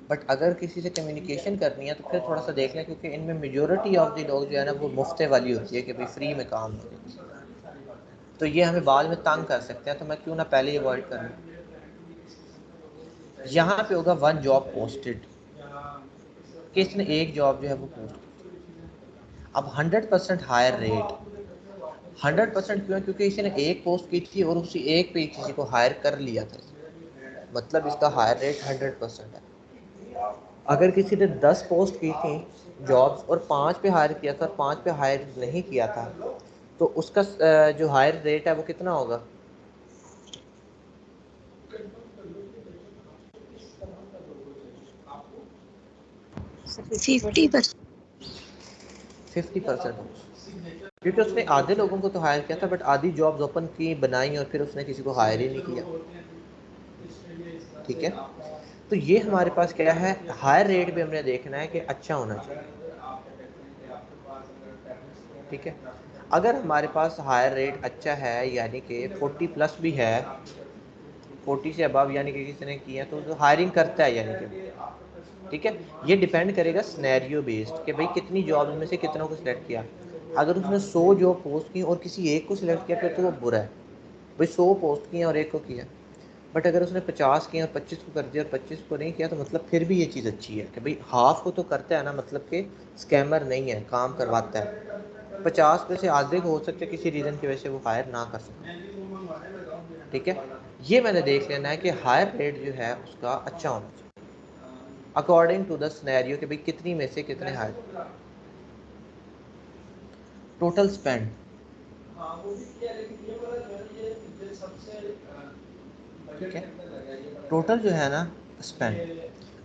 बट अगर किसी से कम्युनिकेशन करनी है तो फिर थोड़ा सा देख लें, क्योंकि इनमें मेजॉरिटी ऑफ द लोग जो है ना वो मुफ्ते वाली होती है कि भाई फ्री में काम हो जाए, तो ये हमें बाद में तंग कर सकते हैं। तो मैं क्यों ना पहले ही अवॉइड करूँ। यहाँ पे होगा 1 जॉब पोस्टेड, कि इसने एक जॉब जो है वो पोस्ट की। अब 100% हायर रेट, 100% क्यों? क्योंकि इसी ने एक पोस्ट की थी और उसी एक पे किसी को हायर कर लिया था, मतलब इसका हायर रेट 100% है। अगर किसी ने 10 पोस्ट की थी जॉब्स और 5 पे हायर किया था और 5 पे हायर नहीं किया था, तो उसका जो हायर रेट है वो कितना होगा? 50%। 50%, क्योंकि उसने आधे लोगों को तो हायर किया था बट आधी जॉब्स ओपन की, बनाई और फिर उसने किसी को हायर ही नहीं किया। ठीक है, तो ये हमारे पास क्या है, हायर रेट भी हमने देखना है कि अच्छा होना चाहिए। ठीक है, अगर हमारे पास हायर रेट अच्छा है यानी कि 40 प्लस भी है, 40 से अबव यानी कि किसी ने किया तो हायरिंग करता है यानी कि। ठीक है, ये डिपेंड करेगा सिनेरियो बेस्ड कि भाई कितनी जॉब में से कितनों को सिलेक्ट किया। अगर उसने 100 जॉब पोस्ट की और किसी एक को सिलेक्ट किया फिर तो वो बुरा है। भाई 100 पोस्ट किए और एक को किया, बट अगर उसने 50 किया और 25 को कर दिया और 25 को नहीं किया, तो मतलब फिर भी ये चीज़ अच्छी है कि भाई हाफ को तो करता है ना, मतलब कि स्कैमर नहीं है, काम करवाता है। 50 में से आधे को हो सकता है किसी रीज़न की वजह से वो हायर ना कर सके। ठीक है, ये मैंने देख लेना है कि हायर रेट जो है उसका अच्छा होना चाहिए अकॉर्डिंग टू द सिनेरियो कि भाई कितनी में से कितने हायर। टोटल स्पेंड, ठीक है, टोटल जो है ना स्पेंड।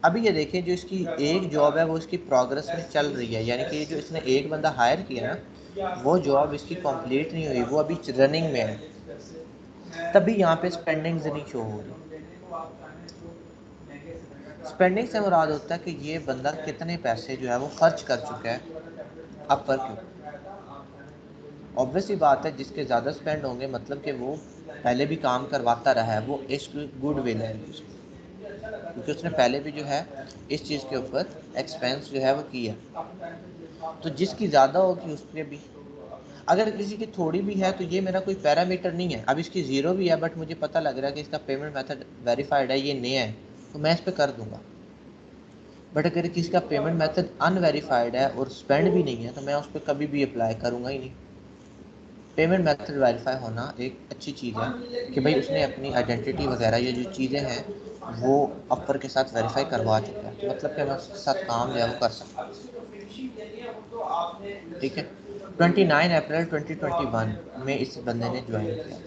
अभी ये देखिए, जो इसकी एक जॉब है वो इसकी प्रोग्रेस में चल रही है, यानी कि जो इसने एक बंदा हायर किया ना वो जॉब इसकी कंप्लीट नहीं हुई, वो अभी रनिंग में है, तभी यहाँ पे स्पेंडिंग्स नहीं शो हो रही। स्पेंडिंग से मुराद होता है कि ये बंदा कितने पैसे जो है वो खर्च कर चुका है अपर के ऊपर। ऑब्वियसली बात है, जिसके ज़्यादा स्पेंड होंगे मतलब कि वो पहले भी काम करवाता रहा है, वो इश्क गुड विल है उसकी, क्योंकि उसने पहले भी जो है इस चीज़ के ऊपर एक्सपेंस जो है वो किया। तो जिसकी ज़्यादा होगी उस पर भी, अगर किसी की थोड़ी भी है तो ये मेरा कोई पैरामीटर नहीं है। अब इसकी ज़ीरो भी है बट मुझे पता लग रहा है कि इसका पेमेंट मेथड वेरीफाइड है, ये नया है, तो मैं इस पर कर दूंगा। बट अगर किसी का पेमेंट मेथड अनवेरीफाइड है और स्पेंड भी नहीं है तो मैं उस पर कभी भी अप्लाई करूँगा ही नहीं। पेमेंट मेथड वेरीफाई होना एक अच्छी चीज़ है कि भाई उसने अपनी आइडेंटिटी वगैरह ये जो चीज़ें हैं वो अपर के साथ वेरीफाई करवा चुका है, तो मतलब कि मैं उसके साथ काम जो है वो कर सकता हूँ। ठीक है, 29 अप्रैल 2021 में इस बंदे ने ज्वाइन किया,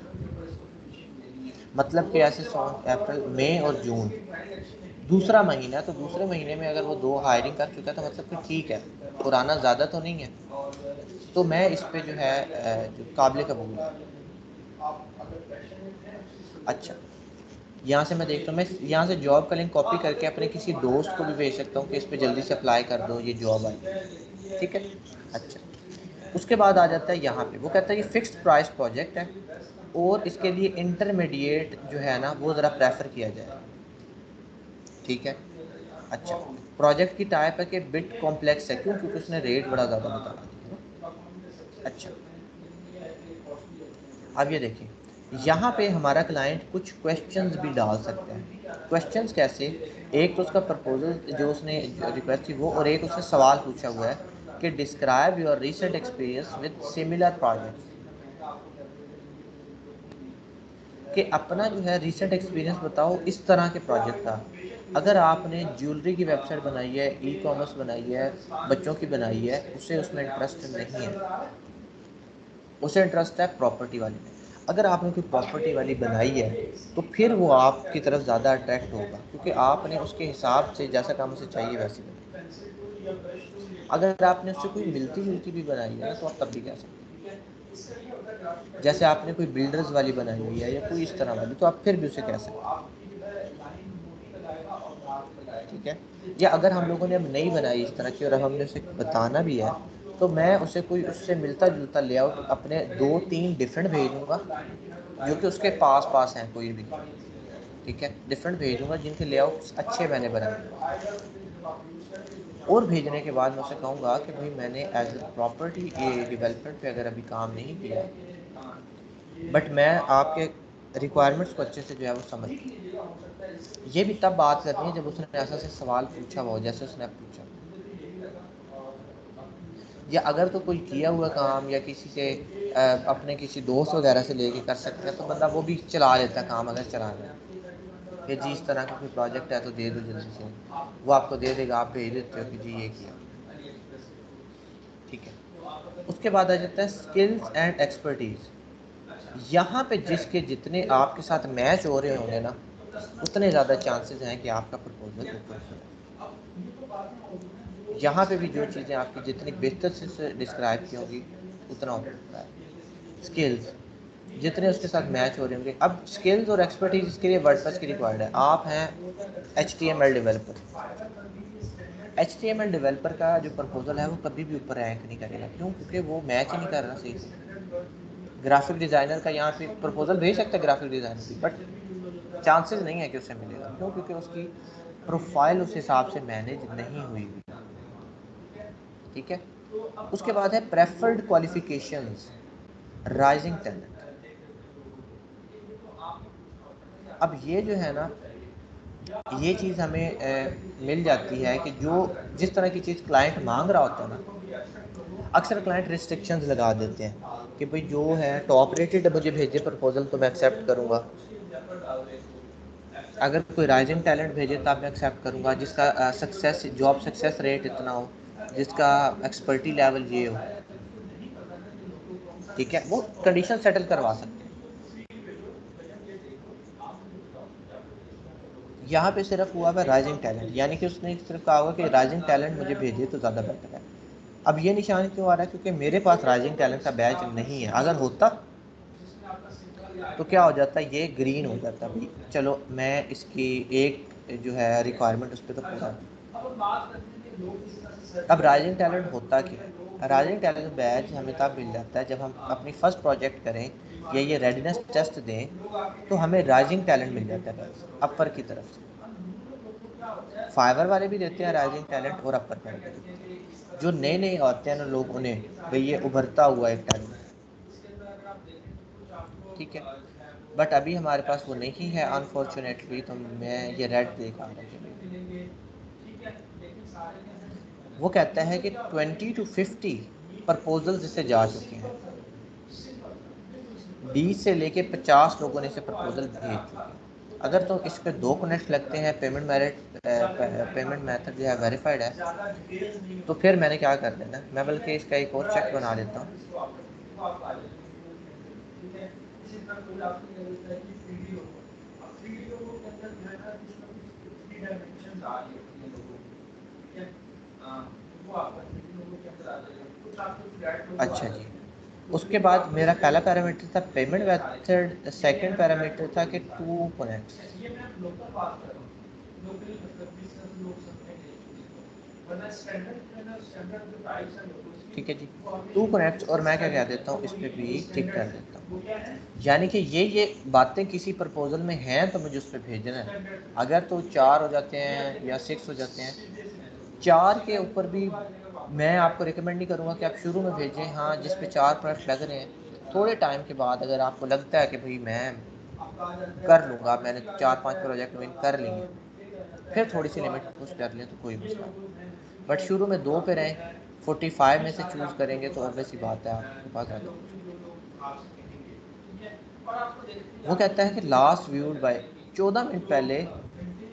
मतलब कि ऐसे अप्रैल मई और जून दूसरा महीना, तो दूसरे महीने में अगर वो 2 हायरिंग कर चुका है तो मतलब कि ठीक है, पुराना ज़्यादा तो नहीं है, तो मैं इस पे जो है जो काबिल कबूल है। अच्छा, यहाँ से मैं देखता हूँ, मैं यहाँ से जॉब का लिंक कॉपी करके अपने किसी दोस्त को भी भेज सकता हूँ कि इस पे जल्दी से अप्लाई कर दो, ये जॉब आई। ठीक है, अच्छा, उसके बाद आ जाता है यहाँ पे, वो कहता है ये फिक्स्ड प्राइस प्रोजेक्ट है और इसके लिए इंटरमीडिएट जो है ना वो ज़रा प्रेफर किया जाए। ठीक है, अच्छा, प्रोजेक्ट की टाइप है कि बिट कॉम्प्लेक्स है, क्यों? क्योंकि उसने रेट बड़ा ज़्यादा बता दिया। अच्छा, अब ये देखिए, यहाँ पे हमारा क्लाइंट कुछ क्वेश्चंस भी डाल सकता है। क्वेश्चंस कैसे? एक तो उसका प्रपोजल जो उसने रिक्वेस्ट थी वो, और एक उसने सवाल पूछा हुआ है कि describe your recent experience with similar projects, कि अपना जो है रीसेंट एक्सपीरियंस बताओ इस तरह के प्रोजेक्ट का। अगर आपने ज्वेलरी की वेबसाइट बनाई है, ई कॉमर्स बनाई है, बच्चों की बनाई है, उसे उसमें इंटरेस्ट नहीं है, उसे इंटरेस्ट है प्रॉपर्टी वाली में। अगर आपने कोई प्रॉपर्टी वाली बनाई है तो फिर वो आपकी तरफ ज़्यादा अट्रैक्ट होगा, क्योंकि आपने उसके हिसाब से जैसा काम उसे चाहिए वैसी बनाई। अगर आपने उससे कोई मिलती जुलती भी बनाई है ना तो आप तब भी कह सकते हैं, जैसे आपने कोई बिल्डर्स वाली बनाई हुई है या कोई इस तरह वाली, तो आप फिर भी उसे कह सकते हैं। ठीक है, या अगर हम लोगों ने अब नई बनाई इस तरह की और अब हमने उसे बताना भी है, तो मैं उसे कोई उससे मिलता जुलता लेआउट अपने 2-3 डिफरेंट भेजूंगा जो कि उसके पास पास हैं कोई भी। ठीक है, डिफरेंट भेजूंगा जिनके लेआउट्स अच्छे मैंने बनाए, और भेजने के बाद मैं उसे कहूँगा कि भाई मैंने एज ए प्रॉपर्टी डेवलपमेंट पे अगर अभी काम नहीं किया, बट मैं आपके रिक्वायरमेंट्स को अच्छे से जो है वो समझ, ये भी तब बात करनी है जब उसने ऐसा से सवाल पूछा हो जैसे उसने पूछा। या अगर तो कोई किया हुआ काम या किसी से अपने किसी दोस्त वगैरह से लेके कर सकते हैं तो बंदा वो भी चला लेता है काम, अगर चलाना है कि जी इस तरह का कोई प्रोजेक्ट है तो दे दो जल्दी से, वो आपको दे देगा, आप भेज देते हो कि जी ये किया। ठीक है, उसके बाद आ जाता है स्किल्स एंड एक्सपर्टीज़। यहाँ पे जिसके जितने आपके साथ मैच हो रहे होंगे ना उतने ज़्यादा चांसेस हैं कि आपका प्रपोजल ऊपर से जाए। यहाँ पे भी जो चीज़ें आपकी जितनी बेहतर से डिस्क्राइब की होंगी उतना होता है। स्किल्स जितने उसके साथ मैच हो रहे होंगे, अब स्किल्स और एक्सपर्टीज इसके लिए वर्डप्रेस की रिक्वायर्ड है। आप हैं HTML डेवलपर, HTML डेवलपर का जो प्रपोजल है वो कभी भी ऊपर रैंक नहीं करेगा, क्यों? क्योंकि वो मैच ही नहीं कर रहा सही से। ग्राफिक डिज़ाइनर का यहाँ पे प्रपोजल भेज सकते हैं ग्राफिक डिज़ाइनर की, बट चांसेस नहीं है कि उससे मिलेगा, क्यों? क्योंकि उसकी प्रोफाइल उस हिसाब से मैनेज नहीं हुई। ठीक है, उसके बाद है प्रेफर्ड क्वालिफिकेशंस, राइजिंग टैलेंट। अब ये जो है ना, ये चीज़ हमें मिल जाती है कि जो जिस तरह की चीज़ क्लाइंट मांग रहा होता है ना, अक्सर क्लाइंट रिस्ट्रिक्शंस लगा देते हैं कि भाई जो है टॉप रेटेड मुझे भेजे प्रपोजल तो मैं एक्सेप्ट करूँगा, अगर कोई राइजिंग टैलेंट भेजे तब मैं एक्सेप्ट करूँगा, जिसका सक्सेस जॉब सक्सेस रेट इतना हो, जिसका एक्सपर्टी लेवल ये हो। ठीक है, वो कंडीशन सेटल करवा सकते हैं। यहाँ पे सिर्फ हुआ है राइजिंग टैलेंट, यानी कि उसने सिर्फ कहा होगा कि राइजिंग टैलेंट मुझे भेजिए तो ज़्यादा बेटर है। अब ये निशान क्यों आ रहा है? क्योंकि मेरे पास राइजिंग टैलेंट का बैच नहीं है। अगर होता तो क्या हो जाता, ये ग्रीन हो जाता भाई, चलो मैं इसकी एक जो है रिक्वायरमेंट उस पर तो पूरा। अब राइजिंग टैलेंट होता क्या है? राइजिंग टैलेंट बैच हमें तब मिल जाता है जब हम अपनी फर्स्ट प्रोजेक्ट करें या ये रेडीनेस टेस्ट दें तो हमें राइजिंग टैलेंट मिल जाता है अपर की तरफ से। फाइवर वाले भी देते हैं राइजिंग टैलेंट और अपर वाले भी देते हैं। जो नए नए आते हैं ना लोग, उन्हें भाई ये उभरता हुआ एक टैलेंट, ठीक है। बट अभी हमारे पास वो नहीं है अनफॉर्चुनेटली, तो मैं ये रेड देख आ रहा हूँ। वो कहता है कि 20 to 50 प्रपोजल्स इससे जा चुके हैं, 20 से लेके 50 लोगों ने इसे प्रपोजल भेज चुके हैं। अगर तो इस पे 2 कनेक्ट लगते हैं, पेमेंट मेथड जो है वेरीफाइड है, तो फिर मैंने क्या कर देना, मैं बल्कि इसका एक और चेक बना लेता हूँ। अच्छा जी, उसके बाद मेरा पहला पैरामीटर था पेमेंट मेथड, सेकंड पैरामीटर था कि 2 कनेक्ट्स। ठीक है जी, 2 कनेक्ट्स, और मैं क्या कह देता हूँ, इस पे भी टिक कर देता हूँ। यानी कि ये बातें किसी प्रपोजल में हैं तो मुझे उस पर भेजना है। अगर तो 4 हो जाते हैं या 6 हो जाते हैं, 4 के ऊपर भी मैं आपको रिकमेंड नहीं करूँगा कि आप शुरू में भेजें। हाँ, जिस पे 4 प्रोडक्ट लग रहे हैं, थोड़े टाइम के बाद अगर आपको लगता है कि भाई मैं कर लूँगा, मैंने 4-5 प्रोजेक्ट विन कर लिए, फिर थोड़ी सी लिमिट पुश कर लें तो कोई मसला नहीं। बट शुरू में 2 पे रहें, 45 में से चूज़ करेंगे तो ऑब्वियस सी बात है आपके पास ज़्यादा। वो कहता है कि लास्ट व्यूड बाय 14 मिनट पहले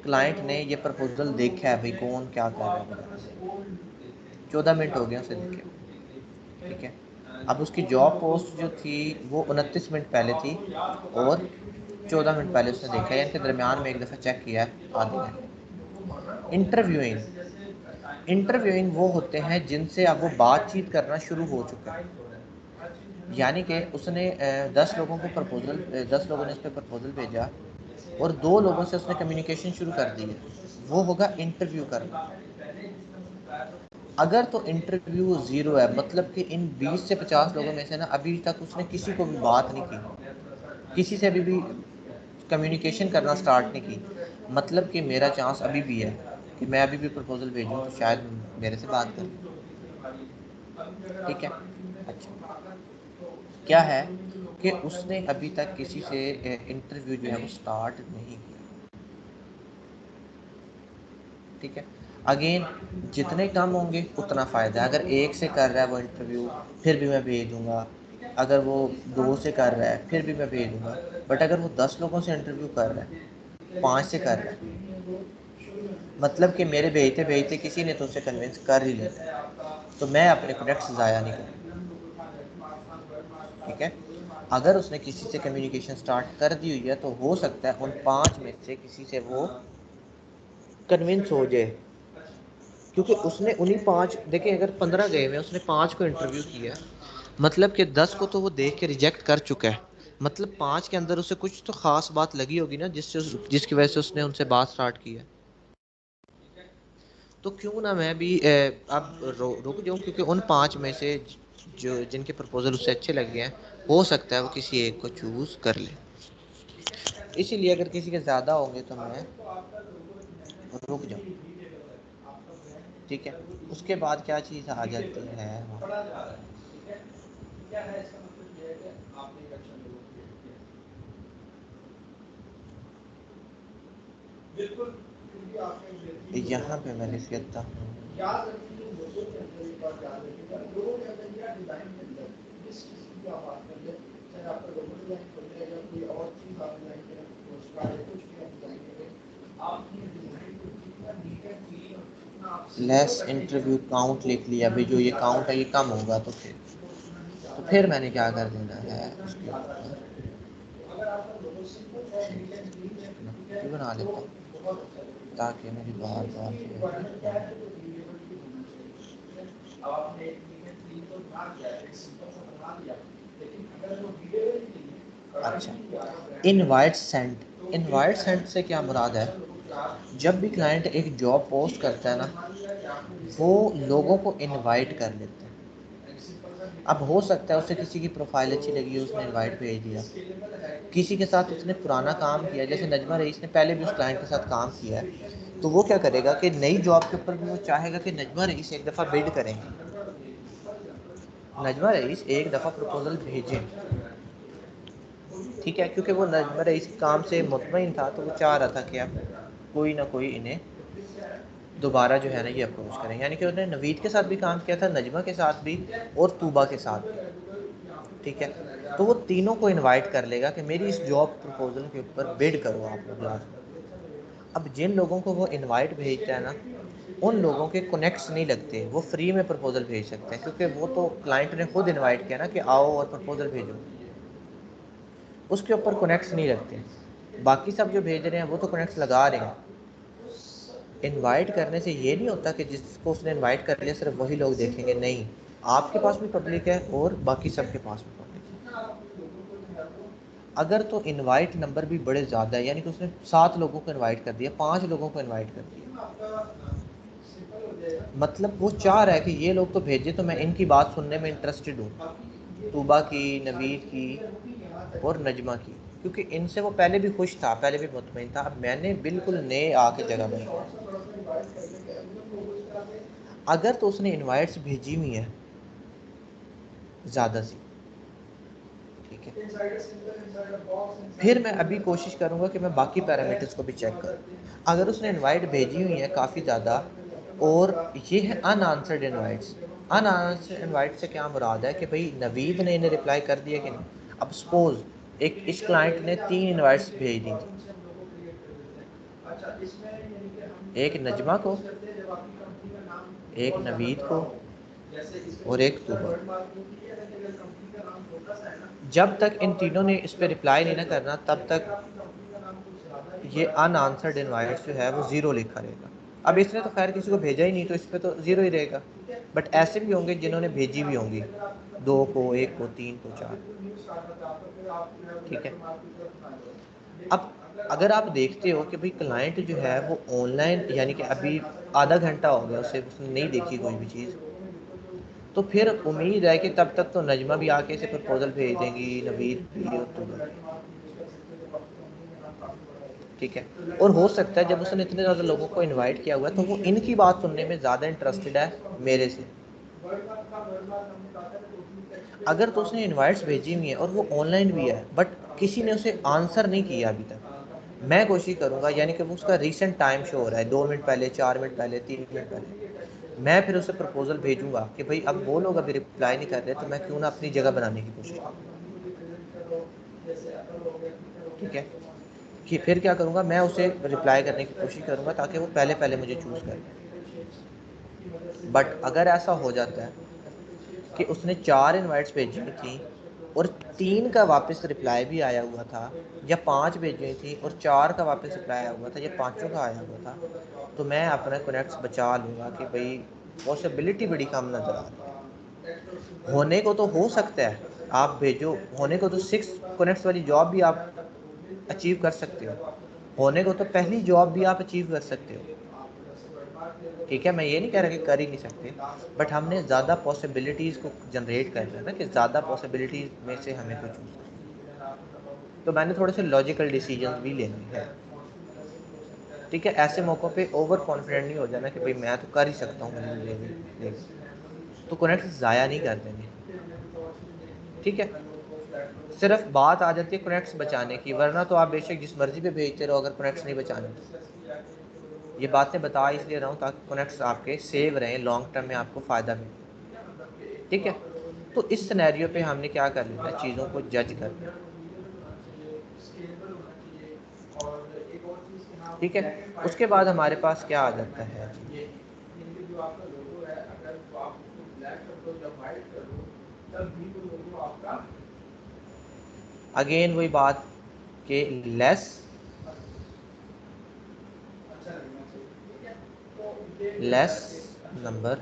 क्लाइंट ने ये प्रपोजल देखा है, भाई कौन क्या कर रहा है, 14 मिनट हो गए उसे देखे, ठीक है। अब उसकी जॉब पोस्ट जो थी वो 29 मिनट पहले थी और 14 मिनट पहले उसने देखा है, इनके दरमियान में एक दफ़ा चेक किया है आधे घंटे। इंटरव्यूइंग वो होते हैं जिनसे अब वो बातचीत करना शुरू हो चुका है, यानी कि उसने 10 लोगों को प्रपोजल 10 लोगों ने उस पर प्रपोजल भेजा और 2 लोगों से उसने कम्युनिकेशन शुरू कर दी है, वो होगा इंटरव्यू करना। अगर तो इंटरव्यू 0 है, मतलब कि इन 20 से 50 लोगों में से ना अभी तक उसने किसी को भी बात नहीं की, किसी से भी कम्युनिकेशन करना स्टार्ट नहीं की, मतलब कि मेरा चांस अभी भी है कि मैं अभी भी प्रपोजल भेजूं तो शायद मेरे से बात कर, ठीक है। अच्छा, क्या है कि उसने अभी तक किसी से इंटरव्यू जो है वो स्टार्ट नहीं किया, ठीक है। अगेन, जितने कम होंगे उतना फ़ायदा है। अगर 1 से कर रहा है वो इंटरव्यू, फिर भी मैं भेज दूँगा। अगर वो 2 से कर रहा है, फिर भी मैं भेज दूँगा। बट अगर वो 10 लोगों से इंटरव्यू कर रहा है, 5 से कर रहा है, मतलब कि मेरे भेजते-भेजते किसी ने तो उसे कन्विंस कर ही लिया, तो मैं अपने प्रोडक्ट्स ज़ाया नहीं करूँगा, ठीक है। अगर उसने किसी से कम्युनिकेशन स्टार्ट कर दी हुई है तो हो सकता है उन 5 में से किसी से वो कन्विंस हो जाए, क्योंकि उसने उन्हीं 5, देखिए अगर 15 गए में उसने 5 को इंटरव्यू किया, मतलब कि 10 को तो वो देख के रिजेक्ट कर चुका है, मतलब 5 के अंदर उसे कुछ तो ख़ास बात लगी होगी ना जिसकी वजह से उसने उनसे बात स्टार्ट की है। तो क्यों ना मैं भी अब रुक जाऊँ, क्योंकि उन 5 में से जो जिनके प्रपोजल उससे अच्छे लगे हैं, हो सकता है वो किसी एक को चूज़ कर ले। इसीलिए अगर किसी के ज़्यादा होंगे तो मैं रुक जाऊँ, ठीक है। उसके बाद क्या चीज़ आ जाती है, यहाँ पे मैं लिख लेता हूँ, लेस इंटरव्यू काउंट लिख लिया, अभी जो ये काउंट है ये कम होगा तो फिर मैंने क्या कर देना है, उसके ऊपर बना लेता हूँ ताकि मेरी बार बार अच्छा, इनवाइट सेंड से क्या मुराद है, जब भी क्लाइंट एक जॉब पोस्ट करता है ना, वो लोगों को इनवाइट कर लेते हैं, अब हो सकता है उससे किसी की प्रोफाइल अच्छी लगी, उसने इनवाइट भेज दिया, किसी के साथ उसने पुराना काम किया, जैसे नजमा रईस ने पहले भी उस क्लाइंट के साथ काम किया है, तो वो क्या करेगा कि नई जॉब के ऊपर भी वो चाहेगा कि नजमा रईस एक दफ़ा बिड करेंगे, नजमा रईस एक दफ़ा प्रपोजल भेजें, ठीक है, क्योंकि वो नजमा रईस काम से मुतमईन था, तो वो चाह रहा था कि अब कोई ना कोई इन्हें दोबारा जो है ना ये अप्रोच करें। यानी कि उसने नवीद के साथ भी काम किया था, नजमा के साथ भी और तूबा के साथ भी, ठीक है। तो वो तीनों को इनवाइट कर लेगा कि मेरी इस जॉब प्रपोजल के ऊपर बिड करो आप लोग लास्ट। अब जिन लोगों को वो इनवाइट भेजता है ना, उन लोगों के कनेक्ट्स नहीं लगते, वो फ्री में प्रपोजल भेज सकते हैं, क्योंकि वो तो क्लाइंट ने खुद इनवाइट किया ना कि आओ और प्रपोजल भेजो, उसके ऊपर कनेक्ट्स नहीं लगते। बाकी सब जो भेज रहे हैं वो तो कनेक्ट्स लगा रहे हैं। इनवाइट करने से ये नहीं होता कि जिसको उसने इनवाइट कर लिया सिर्फ वही लोग देखेंगे, नहीं, आपके पास भी पब्लिक है और बाकी सबके पास भी पब्लिक है। अगर तो इनवाइट नंबर भी बड़े ज़्यादा है, यानी कि उसने 7 लोगों को इनवाइट कर दिया, 5 लोगों को इनवाइट कर दिया, मतलब वो चाह रहा है कि ये लोग तो भेजे तो मैं इनकी बात सुनने में इंटरेस्टेड हूँ, तूबा की, नवीद की और नजमा की, क्योंकि इनसे वो पहले भी खुश था, पहले भी मुतमईन था, अब मैंने बिल्कुल नए आके जगह बनाई। अगर तो उसने इनवाइट्स भेजी हुई है ज़्यादा सी, ठीक है, फिर मैं अभी कोशिश करूँगा कि मैं बाकी पैरामीटर्स को भी चेक करूँ। अगर उसने इनवाइट भेजी हुई है काफ़ी ज़्यादा और ये है अनआंसर्ड इनवाइट्स, अनआंसर्ड इनवाइट से क्या मुराद है कि भाई नवीद ने इन्हें रिप्लाई कर दिया कि नहीं। अब सपोज एक इस क्लाइंट ने 3 इनवाइट्स भेज दी थी, एक नजमा को, एक नवीद को और एक तूबा। जब तक इन तीनों ने इस पर रिप्लाई नहीं ना करना, तब तक ये अनआंसर्ड इनवाइट जो है वो ज़ीरो लिखा रहेगा। अब इसने तो खैर किसी को भेजा ही नहीं, तो इस पर तो ज़ीरो ही रहेगा। बट ऐसे भी होंगे जिन्होंने भेजी भी होंगी, 2 को, 1 को, 3 को, 4, ठीक है। अब अगर आप देखते हो कि भाई क्लाइंट जो है वो ऑनलाइन, यानी कि अभी आधा घंटा हो गया उसे, उसने नहीं देखी कोई भी चीज़, तो फिर उम्मीद है कि तब तक तो नजमा भी आके इसे प्रपोजल भेज देंगी, नवीद भी और तुम भी, ठीक है। और हो सकता है जब उसने इतने ज़्यादा लोगों को इनवाइट किया हुआ है तो वो इनकी बात सुनने में ज़्यादा इंटरेस्टेड है मेरे से। अगर तो उसने इनवाइट्स भेजी हुई है और वो ऑनलाइन भी है बट किसी ने उसे आंसर नहीं किया अभी तक, मैं कोशिश करूंगा, यानी कि वो उसका रीसेंट टाइम शो हो रहा है 2 मिनट पहले, 4 मिनट पहले, 3 मिनट पहले, मैं फिर उसे प्रपोजल भेजूंगा कि भाई अब वो लोग अभी रिप्लाई नहीं कर रहे तो मैं क्यों ना अपनी जगह बनाने की कोशिश करूँ, ठीक है। कि फिर क्या करूँगा, मैं उसे रिप्लाई करने की कोशिश करूँगा ताकि वो पहले पहले मुझे चूज़ कर ले। बट अगर ऐसा हो जाता है कि उसने 4 इनवाइट्स भेजी हुई थी और 3 का वापस रिप्लाई भी आया हुआ था, या 5 भेजी हुई थी और 4 का वापस रिप्लाई आया हुआ था, या 5 का आया हुआ था, तो मैं अपना कनेक्ट्स बचा लूँगा कि भाई पॉसिबिलिटी बड़ी कम नज़र आ रही है। होने को तो हो सकता है, आप भेजो, होने को तो 6 कनेक्ट्स वाली जॉब भी आप अचीव कर सकते हो, होने को तो पहली जॉब भी आप अचीव कर सकते हो, ठीक है। मैं ये नहीं कह रहा कि कर ही नहीं सकते, बट हमने ज़्यादा पॉसिबिलिटीज़ को जनरेट करना है ना, कि ज़्यादा पॉसिबिलिटीज़ में से हमें कोई चूज़ करना, तो मैंने थोड़े से लॉजिकल डिसीजंस भी लेने हैं, ठीक है। ऐसे मौक़ों पे ओवर कॉन्फिडेंट नहीं हो जाना कि भाई मैं तो कर ही सकता हूँ, मुझे ले, तो कनेक्ट ज़ाया नहीं कर देंगे, ठीक है। सिर्फ बात आ जाती है कनेक्ट्स बचाने की, वरना तो आप बेशक जिस मर्जी पे भेजते रहो, अगर कनेक्ट्स नहीं बचाने। ये बातें बता इसलिए रहा हूँ ताकि कनेक्ट्स आपके सेव रहें, लॉन्ग टर्म में आपको फ़ायदा मिले, ठीक है। तो इस सिनेरियो पे हमने क्या कर लेना है, चीज़ों को जज करना, ठीक है। उसके बाद हमारे पास क्या आ जाता है जी, अगेन वही बात कि लेस नंबर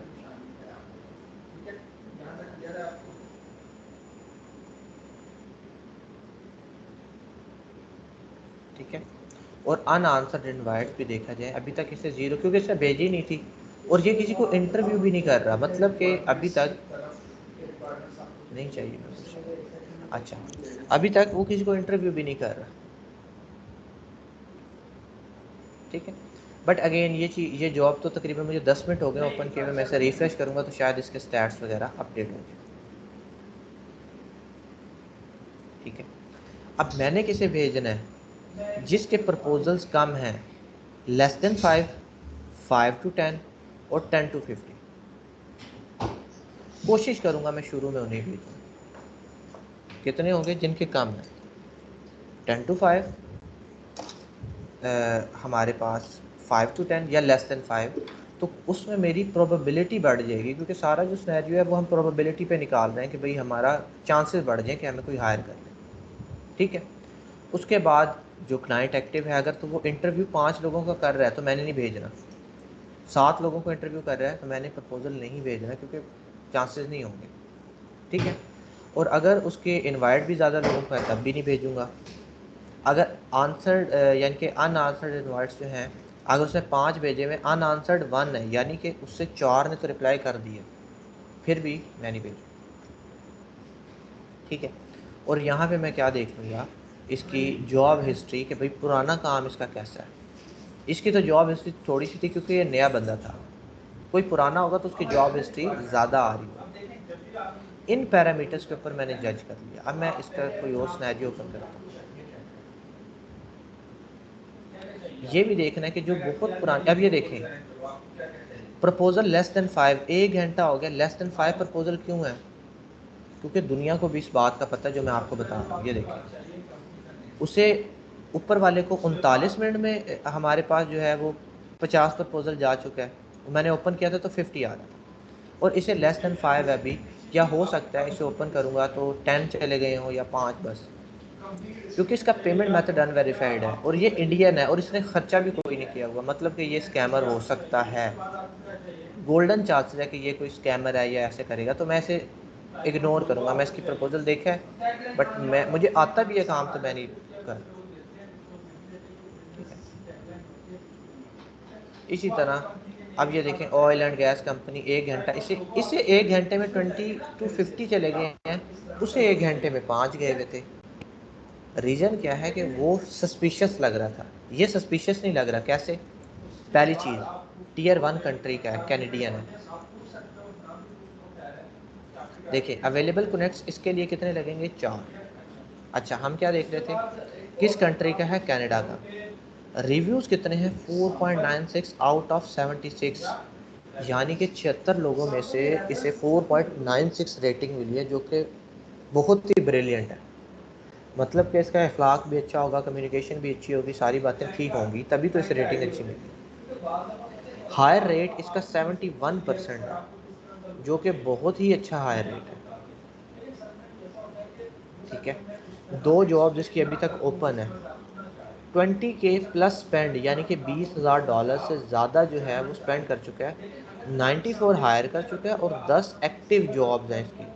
ठीक है। और अनआंसर्ड इनवाइट्स भी देखा जाए, अभी तक इसे 0, क्योंकि इसने भेजी नहीं थी और ये किसी को इंटरव्यू भी नहीं कर रहा, मतलब कि अभी तक नहीं चाहिए मेंबरशिप। अच्छा, अभी तक वो किसी को इंटरव्यू भी नहीं कर रहा, ठीक है। बट अगेन ये जॉब तो तकरीबन मुझे 10 मिनट हो गए ओपन किए हुए, मैं इसे रिफ्रेश करूँगा तो शायद इसके स्टैट्स वगैरह अपडेट होंगे, ठीक है। अब मैंने किसे भेजना है, जिसके प्रपोजल्स कम हैं, लेस देन 5, 5 to 10 और 10 to 50। कोशिश करूँगा मैं शुरू में उन्हें भेजूँ। कितने होंगे जिनके कम हैं, 10 to 5, हमारे पास 5 to 10 या लेस देन 5, तो उसमें मेरी प्रोबेबिलिटी बढ़ जाएगी, क्योंकि सारा जो सिनेरियो है वो हम प्रोबेबिलिटी पे निकाल रहे हैं कि भाई हमारा चांसेस बढ़ जाए कि हमें कोई हायर कर ले, ठीक है। उसके बाद जो क्लाइंट एक्टिव है, अगर तो वो इंटरव्यू 5 लोगों का कर रहा है तो मैंने नहीं भेजना, 7 लोगों को इंटरव्यू कर रहा है तो मैंने प्रपोजल नहीं भेजना, क्योंकि चांसेस नहीं होंगे, ठीक है। और अगर उसके इनवाइट भी ज़्यादा लोगों का है तब भी नहीं भेजूँगा। अगर आंसर्ड यानी कि अनआंसर्ड इनवाइट्स जो हैं, अगर उसने 5 भेजे हुए, अनआंसर्ड 1 है, यानी कि उससे 4 ने तो रिप्लाई कर दिया, फिर भी मैं नहीं भेजूँ, ठीक है। और यहाँ पे मैं क्या देख लूँगा, इसकी जॉब हिस्ट्री, कि भाई पुराना काम इसका कैसा है। इसकी तो जॉब हिस्ट्री थोड़ी सी थी क्योंकि ये नया बंदा था, कोई पुराना होगा तो उसकी जॉब हिस्ट्री ज़्यादा आ रही होगी। इन पैरामीटर्स के ऊपर मैंने जज कर लिया। अब मैं इसका कोई और सिनेरियो ओपन करता हूँ। ये भी देखना है कि जो बहुत पुराने, अब ये देखें, प्रपोजल लेस देन 5, 1 घंटा हो गया, लेस देन 5 प्रपोजल क्यों है, क्योंकि दुनिया को भी इस बात का पता है जो मैं आपको बता रहा हूँ। ये देखें, उसे ऊपर वाले को 39 मिनट में हमारे पास जो है वो 50 प्रपोजल जा चुका है, मैंने ओपन किया था तो 50 आ रहा था, और इसे लेस देन 5 है अभी, या हो सकता है इसे ओपन करूँगा तो 10 चले गए हों या 5 बस, क्योंकि इसका पेमेंट मेथड अनवेरीफाइड है और ये इंडियन है और इसने खर्चा भी कोई नहीं किया हुआ, मतलब कि ये स्कैमर हो सकता है, गोल्डन चांसेस है कि ये कोई स्कैमर है या ऐसे करेगा, तो मैं इसे इग्नोर करूँगा। मैं इसकी प्रपोजल देखा है बट मुझे आता भी है काम, तो मैं नहीं कर। इसी तरह अब ये देखें, ऑयल एंड गैस कंपनी 1 घंटा, इसे 1 घंटे में 20 to 50 चले गए हैं, उसे 1 घंटे में 5 गए हुए थे। रीज़न क्या है कि वो सस्पिशियस लग रहा था, ये सस्पिशियस नहीं लग रहा। कैसे? पहली चीज़, Tier 1 कंट्री का है, कैनेडियन है। देखिए अवेलेबल कनेक्ट्स इसके लिए कितने लगेंगे, 4। अच्छा, हम क्या देख रहे थे, किस कंट्री का है, कनाडा का। रिव्यूज़ कितने हैं, 4.96 आउट ऑफ 76, यानी कि 76 लोगों में से इसे 4.96 रेटिंग मिली है, जो कि बहुत ही ब्रिलियंट है। मतलब कि इसका अखलाक भी अच्छा होगा, कम्युनिकेशन भी अच्छी होगी, सारी बातें ठीक होंगी, तभी तो इसे रेटिंग अच्छी मिली। हायर रेट इसका 71% है, जो कि बहुत ही अच्छा हायर रेट है, ठीक है। 2 जॉब जिसकी अभी तक ओपन है, 20K प्लस स्पेंड, यानी कि $20,000 से ज़्यादा जो है वो स्पेंड कर चुका है, 94 हायर कर चुका है और 10 एक्टिव जॉब्स हैं इसकी,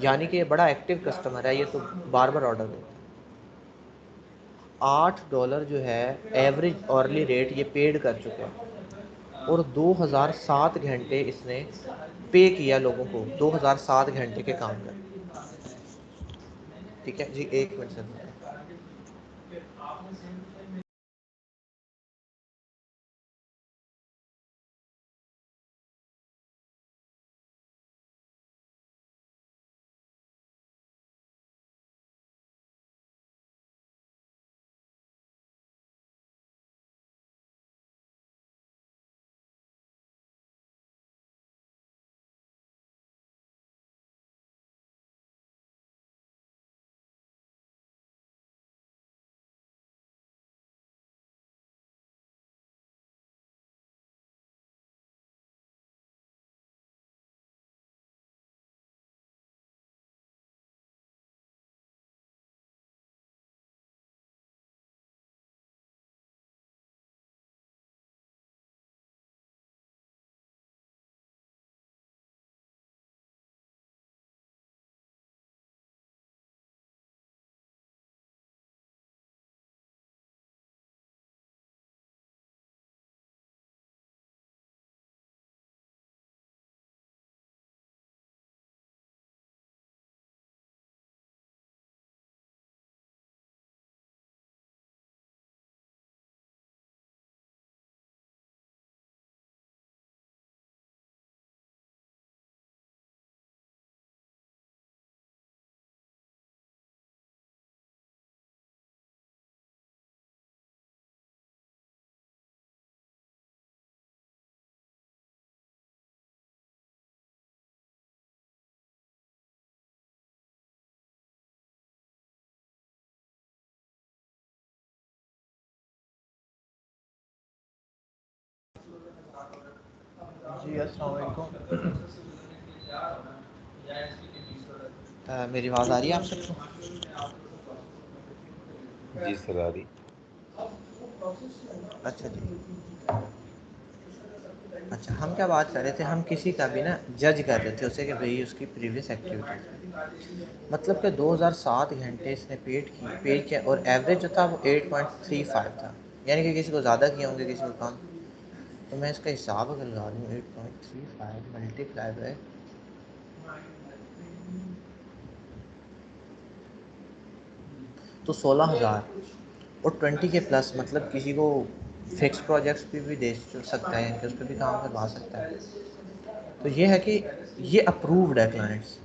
यानी कि ये बड़ा एक्टिव कस्टमर है, ये तो बार बार ऑर्डर देता है। $8 जो है एवरेज ऑर्ली रेट ये पेड कर चुका है, और 2007 घंटे इसने पे किया लोगों को, 2007 घंटे के काम कर, ठीक है जी। 1 मिनट सर। जी अस्सलाम वालेकुम। मेरी आवाज़ आ रही है आप सबको? जी सर आ रही। अच्छा जी। अच्छा, हम क्या बात कर रहे थे, हम किसी का भी ना जज कर रहे थे उसे कि भाई उसकी प्रीवियस एक्टिविटी, मतलब कि 2007 घंटे इसने पेड किया और एवरेज जो था वो 8.35 था, यानी कि किसी को ज़्यादा किए होंगे किसी को कम। तो मैं इसका हिसाब अगर लगा दूँ 8.35 मल्टीप्लाई बाय तो 16,000 और 20 के प्लस, मतलब किसी को फिक्स प्रोजेक्ट्स पे भी दे सकता है, कि उस पर भी काम करवा सकता है। तो ये है कि ये अप्रूव्ड है क्लाइंट्स।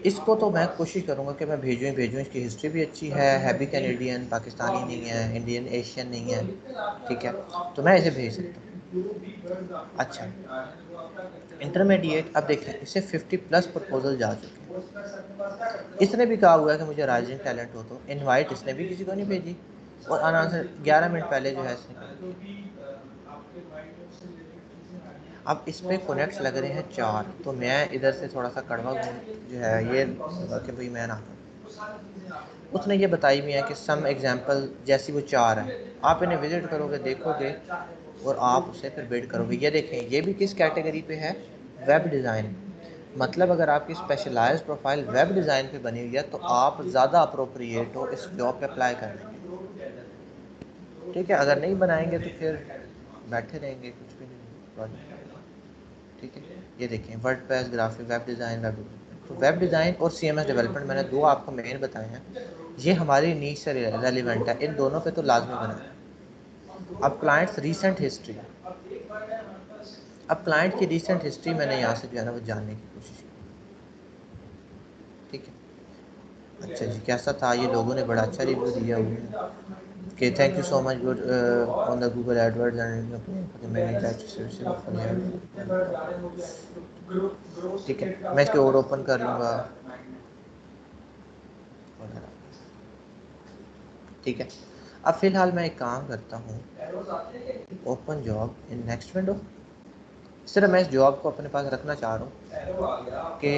इसको तो मैं कोशिश करूँगा कि मैं भेजूँ ही भेजूँ। इसकी हिस्ट्री भी अच्छी है भी कैनेडियन, पाकिस्तानी नहीं है, इंडियन एशियन नहीं है, ठीक है, तो मैं इसे भेज सकता हूँ। अच्छा, इंटरमीडिएट, अब देखें इससे 50 प्लस प्रपोजल जा चुके हैं। इसने भी कहा हुआ है कि मुझे राइजिंग टैलेंट हो, तो इनवाइट इसने भी किसी को नहीं भेजी और अनाउंसर 11 मिनट पहले जो है इसने कर दिया। अब इस पे कनेक्ट्स लग रहे हैं 4, तो मैं इधर से थोड़ा सा कड़वा जो है ये कि भाई मैं ना करूँ। उसने ये बताई भी है कि सम एग्जांपल जैसी वो 4 है, आप इन्हें विजिट करोगे, देखोगे और आप उसे फिर बिड करोगे। ये देखें, ये भी किस कैटेगरी पे है, वेब डिज़ाइन। मतलब अगर आपकी स्पेशलाइज्ड प्रोफाइल वेब डिज़ाइन पे बनी हुई है तो आप ज़्यादा अप्रोप्रिएट हो इस जॉब पे अप्लाई करने के, ठीक है। अगर नहीं बनाएंगे तो फिर बैठे रहेंगे, कुछ भी नहीं प्रोजेक्ट, ठीक है। ये देखें, WordPress, graphic, web design, web development. तो वेब डिज़ाइन और CMS डेवलपमेंट मैंने दो आपको मेन बताए हैं, ये हमारी नीश से रेलिवेंट है, इन दोनों पे तो लाजमी बनाए। अब क्लाइंट्स रीसेंट हिस्ट्री, अब क्लाइंट की रीसेंट हिस्ट्री मैंने यहाँ से जो है ना वो जानने की कोशिश की, ठीक है। अच्छा जी, कैसा था, ये लोगों ने बड़ा अच्छा रिव्यू दिया हुआ है कि thank you so much good on the Google AdWords and ठीक है। मैं इसके और ओपन कर लूँगा, ठीक है। अब फ़िलहाल मैं एक काम करता हूँ, open job in next window. सिर्फ मैं इस जॉब को अपने पास रखना चाह रहा हूँ कि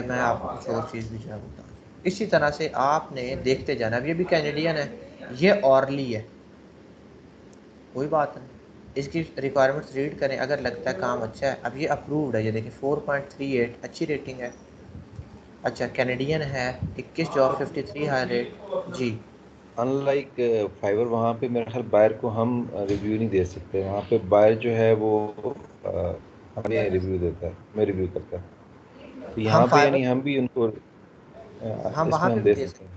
मैं आपको कुछ और चीज़ भी जो है बताऊँ। इसी तरह से आपने देखते जाना। अब ये भी कैनेडियन है, ये ऑर्ली है, कोई बात नहीं, इसकी रिक्वायरमेंट्स रीड करें, अगर लगता है काम अच्छा है। अब ये अप्रूव्ड है, ये देखिए 4.38 अच्छी रेटिंग है। अच्छा, कैनेडियन है, 21 जॉब, 53 हाई रेट जी। अनलाइक फाइवर, वहाँ पे मेरे ख्याल बायर को हम रिव्यू नहीं दे सकते। वहाँ पे बायर जो है वो हमें रिव्यू देता है, हमें रिव्यू करता है। तो हम यहाँ पे फाइवर, यानी हम भी उनको हम वहाँ इसमें पे हम भी दे दे सकते सकते हैं।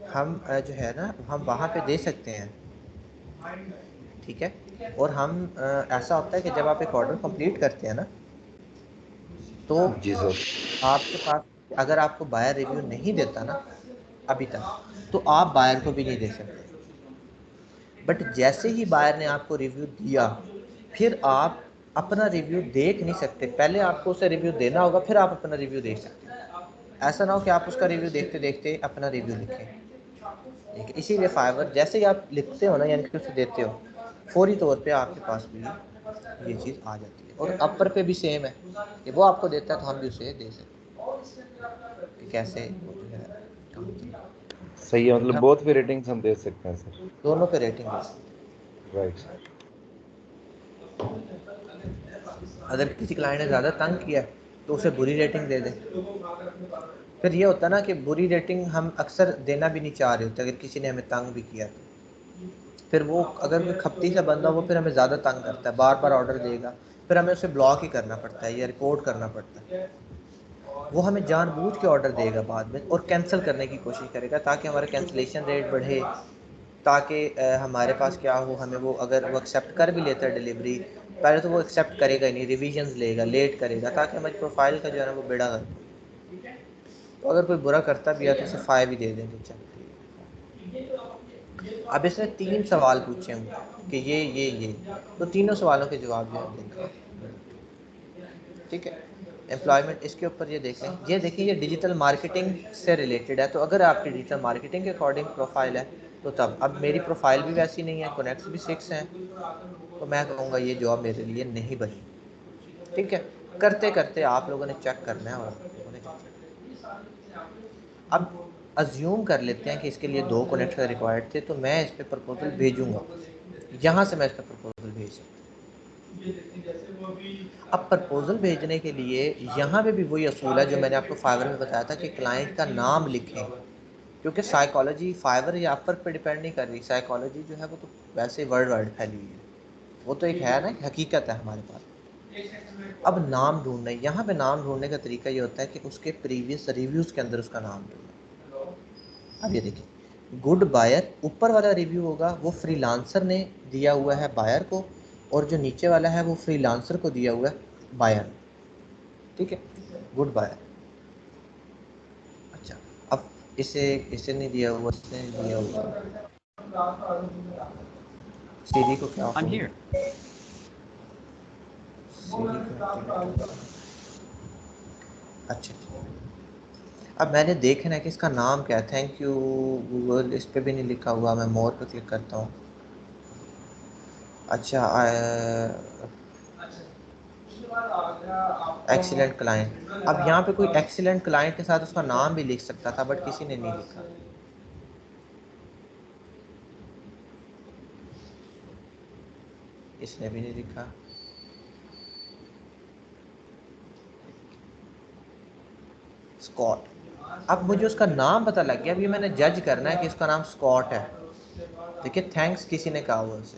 हैं, हम जो है ना हम वहाँ पे दे सकते हैं, ठीक है। और हम ऐसा होता है कि जब आप एक ऑर्डर कंप्लीट करते हैं ना, तो जी सर। आपके पास, अगर आपको बायर रिव्यू नहीं देता ना अभी तक, तो आप बायर को भी नहीं दे सकते। बट जैसे ही बायर ने आपको रिव्यू दिया, फिर आप अपना रिव्यू देख नहीं सकते, पहले आपको उसे रिव्यू देना होगा, फिर आप अपना रिव्यू देख सकते हैं। ऐसा ना हो कि आप उसका रिव्यू देखते देखते अपना रिव्यू लिखें, ठीक है। इसीलिए फाइवर जैसे ही आप लिखते हो ना, यानी कि उसे देते हो, फौरी तौर पे आपके पास भी ये चीज़ आ जाती है। और अपर पे भी सेम है कि वो आपको देता है तो हम भी उसे दे सकते हैं, कि कैसे वो जो है काम किया। सही है, फिर मतलब हम बहुत भी रेटिंग्स हम दे सकते हैं सर। दोनों पे रेटिंग दे सकते राइट सर। हैं। अगर किसी क्लाइंट ने ज़्यादा तंग किया तो उसे बुरी रेटिंग दे दें। फिर ये होता है ना कि बुरी रेटिंग हम अक्सर देना भी नहीं चाह रहे होते, अगर किसी ने हमें तंग भी किया तो फिर वो, अगर कोई खपती सा बंदा वो फिर हमें ज़्यादा तंग करता है, बार बार ऑर्डर देगा, फिर हमें उसे ब्लॉक ही करना पड़ता है या रिपोर्ट करना पड़ता है। वो हमें जानबूझ के ऑर्डर देगा बाद में और कैंसिल करने की कोशिश करेगा, ताकि हमारा कैंसिलेशन रेट बढ़े, ताकि हमारे पास क्या हो, हमें वो, अगर वो एक्सेप्ट कर भी लेता है डिलीवरी, पहले तो वो एक्सेप्ट करेगा ही नहीं, रिविजन्स लेगा, लेट करेगा, ताकि हमारी प्रोफाइल का जो है ना वो बेड़ा गर्क हो। तो अगर कोई बुरा करता भी है तो उसे फायर भी दे देंगे, चल ठीक है। अब इसने 3 सवाल पूछे होंगे कि ये, तो तीनों सवालों के जवाब जो है देना, ठीक है। एम्प्लॉयमेंट, इसके ऊपर ये देखें, ये देखिए, ये डिजिटल मार्केटिंग से रिलेटेड है। तो अगर आपकी डिजिटल मार्केटिंग के अकॉर्डिंग प्रोफाइल है तो तब, अब मेरी प्रोफाइल भी वैसी नहीं है, कनेक्ट्स भी 6 हैं, तो मैं कहूँगा ये जॉब मेरे लिए नहीं बनी। ठीक है, करते करते आप लोगों ने चेक करना है और आप लोगों ने अब अज्यूम कर लेते हैं कि इसके लिए 2 कनेक्टर रिक्वायर्ड थे, तो मैं इस पर प्रपोजल भेजूंगा, यहाँ से मैं इस पर प्रपोजल भेज सकता हूँ। अब प्रपोजल भेजने के लिए यहाँ पे भी वही असूल है जो मैंने आपको फाइवर में बताया था कि क्लाइंट का नाम लिखें, क्योंकि साइकोलॉजी फाइवर या अपर पे डिपेंड नहीं कर रही। साइकोलॉजी जो है वो तो वैसे वर्ल्ड वाइड फैली हुई है, वो तो एक है ना, हकीकत है हमारे पास। अब नाम ढूंढना, यहाँ पे नाम ढूंढने का तरीका ये होता है कि उसके प्रीवियस रिव्यूज़ के अंदर उसका नाम ढूंढना। अब ये देखिए, गुड बायर ऊपर वाला रिव्यू होगा वो फ्रीलांसर ने दिया हुआ है बायर को, और जो नीचे वाला है वो फ्रीलांसर को दिया हुआ है बायर। ठीक है, गुड बायर। अच्छा, अब इसे नहीं दिया हुआ, इसने नहीं दिया हुआ, सीरी को क्या हो गया? सीरी को एक्टिवेट करना। अच्छा, अब मैंने देखना है कि इसका नाम क्या है। थैंक यू गूगल, इस पे भी नहीं लिखा हुआ। मैं मोर पे क्लिक करता हूँ। अच्छा, एक्सीलेंट क्लाइंट। अब यहाँ पे कोई एक्सीलेंट क्लाइंट के साथ उसका नाम भी लिख सकता था, बट किसी ने नहीं लिखा। इसने भी नहीं लिखा। स्कॉट। अब मुझे उसका नाम पता लग गया। अभी मैंने जज करना है कि इसका नाम स्कॉट है। देखिए, थैंक्स किसी ने कहा हुआ उसे,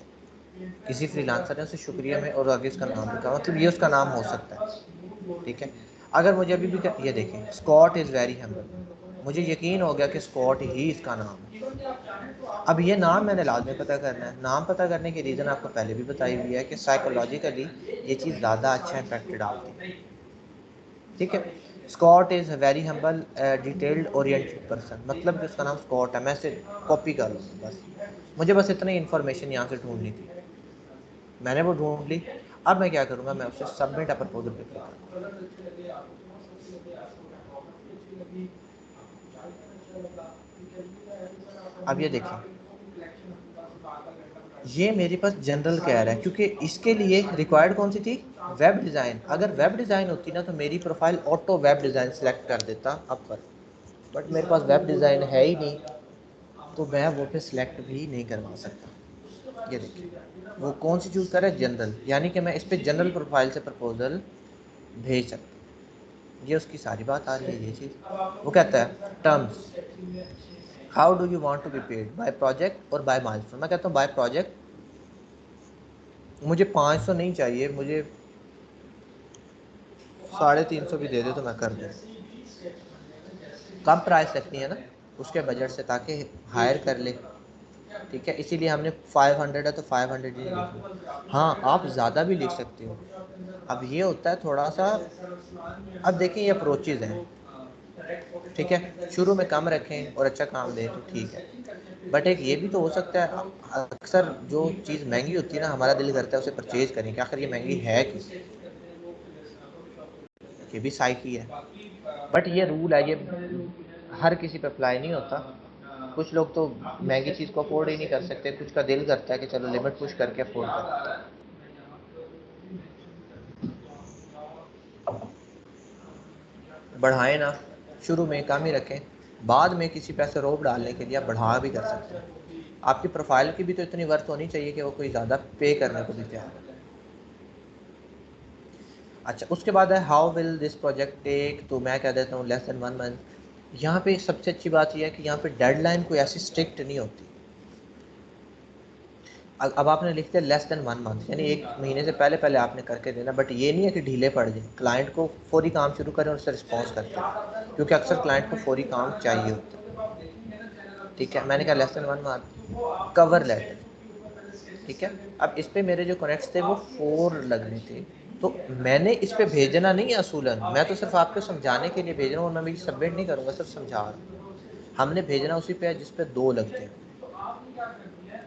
किसी फ्रीलांसर ने उसे शुक्रिया में और आगे उसका नाम लिखा, मतलब ये उसका नाम हो सकता है। ठीक है, अगर मुझे अभी भी ये देखें, स्कॉट इज़ वेरी हम्बल, मुझे यकीन हो गया कि स्कॉट ही इसका नाम है। अब ये नाम मैंने लाजमी पता करना है। नाम पता करने की रीज़न आपको पहले भी बताई हुई है कि साइकोलॉजिकली ये चीज़ ज़्यादा अच्छा इम्पैक्ट डालती है। ठीक है, Scott is very humble detailed oriented person, मतलब कि उसका नाम स्कॉट है। मैं इसे कॉपी कर लूँगा बस, मुझे बस इतनी इन्फॉर्मेशन यहाँ से ढूंढनी थी, मैंने वो ढूंढ ली। अब मैं क्या करूँगा, मैं उसे सबमिट अ प्रपोजल पे क्लिक करूँगा। अब ये देखिए, ये मेरे पास जनरल कह रहा है, क्योंकि इसके लिए रिक्वायर्ड कौन सी थी, वेब डिज़ाइन। अगर वेब डिज़ाइन होती ना तो मेरी profile auto web design select कर देता अब पर, बट मेरे पास वेब डिज़ाइन है ही नहीं, तो मैं वो पे सिलेक्ट भी नहीं करवा सकता। ये देखिए, वो कौन सी चूज़ करे, जनरल, यानी कि मैं इस पर जनरल प्रोफाइल से प्रपोजल भेज सकता हूँ। ये उसकी सारी बात आ रही है। ये चीज़ वो कहता है, terms, how do you want to be paid, by project और बाय माइलस्टोन। मैं कहता हूँ बाय प्रोजेक्ट। मुझे 500 नहीं चाहिए, मुझे 350 भी दे दे तो मैं कर दूँ। कम प्राइस रखनी है ना उसके बजट से, ताकि हायर कर ले। ठीक है, इसीलिए हमने 500 है तो 500 ही लिखना। हाँ, आप ज़्यादा भी लिख सकते हो। अब ये होता है थोड़ा सा, अब देखिए ये अप्रोचेज़ हैं। ठीक है, शुरू में कम रखें और अच्छा काम दें तो ठीक है, बट एक ये भी तो हो सकता है, अक्सर जो चीज़ महंगी होती है ना, हमारा दिल करता है उसे परचेज करें कि आखिर ये महंगी है किस, ये भी साइकी है। बट ये रूल है, ये हर किसी पे अप्लाई नहीं होता। कुछ लोग तो महंगी चीज़ को अफोर्ड ही नहीं कर सकते, कुछ का दिल करता है कि चलो लिमिट पुश करके अफोर्ड कर। बढ़ाएं ना, शुरू में कम ही रखें, बाद में किसी पैसे रोब डालने के लिए आप बढ़ा भी कर सकते हैं। आपकी प्रोफाइल की भी तो इतनी वर्थ होनी चाहिए कि वो कोई ज़्यादा पे करने को भी तैयार है। अच्छा, उसके बाद है how will this project take, तो मैं कह देता हूँ लेस देन 1 मंथ। यहाँ पे सबसे अच्छी बात यह है कि यहाँ पे डेडलाइन कोई ऐसी स्ट्रिक्ट नहीं होती। अब आपने लिख दिया लेस देन 1 मंथ, यानी 1 महीने से पहले पहले आपने करके देना, बट ये नहीं है कि ढीले पड़ जाए। क्लाइंट को फौरी काम शुरू करें और उससे रिस्पॉन्स करते हैं, क्योंकि अक्सर क्लाइंट को फौरी काम चाहिए होता है। ठीक है, मैंने कहा less than 1 month. Cover letter, ठीक है, अब इस पे मेरे जो कनेक्ट्स थे वो 4 लगने थे, तो मैंने इस पे भेजना नहीं है असूलन, मैं तो सिर्फ आपको समझाने के लिए भेज रहा हूँ, मैं भी सबमिट नहीं करूँगा, सिर्फ समझा रहा हूँ। हमने भेजना उसी पे है जिस पे 2 लगते हैं।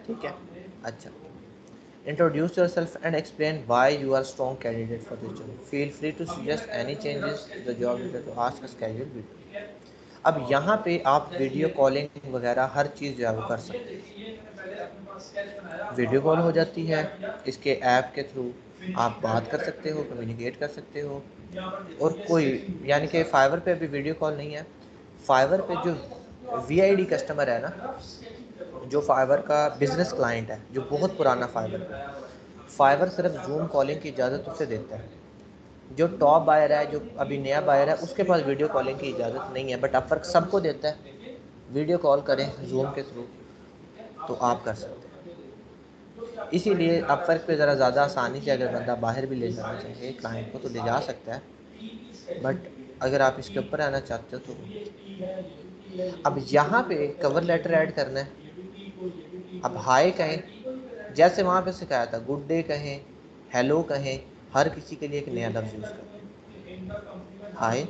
ठीक है, अच्छा, introduce yourself and explain why you are strong candidate for this job. Feel free to suggest any changes to the job detail to ask a schedule video. अब यहाँ पे आप वीडियो कॉलिंग वगैरह हर चीज़ जो है वो कर सकते हैं। वीडियो कॉल हो जाती है, इसके ऐप के थ्रू आप बात कर सकते हो, कम्युनिकेट कर सकते हो। और कोई, यानी कि फाइवर पे अभी वीडियो कॉल नहीं है। फाइवर पे जो वीआईडी कस्टमर है ना, जो फाइवर का बिजनेस क्लाइंट है, जो बहुत पुराना फाइवर पे, फाइवर सिर्फ जूम कॉलिंग की इजाज़त उसे देता है। जो टॉप बायर है, जो अभी नया बायर है, उसके पास वीडियो कॉलिंग की इजाज़त नहीं है, बट अपवर्क सबको देता है। वीडियो कॉल करें जूम के थ्रू तो आप कर सकते हैं। इसीलिए अपवर्क पे ज़रा ज़्यादा आसानी से अगर बंदा बाहर भी ले जाना चाहे क्लाइंट को तो ले जा सकता है, बट अगर आप इसके ऊपर आना चाहते हो तो। अब यहाँ पे कवर लेटर ऐड करना है। अब हाय कहें, जैसे वहाँ पे सिखाया था, गुड डे कहें, हेलो कहें, हर किसी के लिए एक नया लफ्ज़ यूज़ करें, हाय।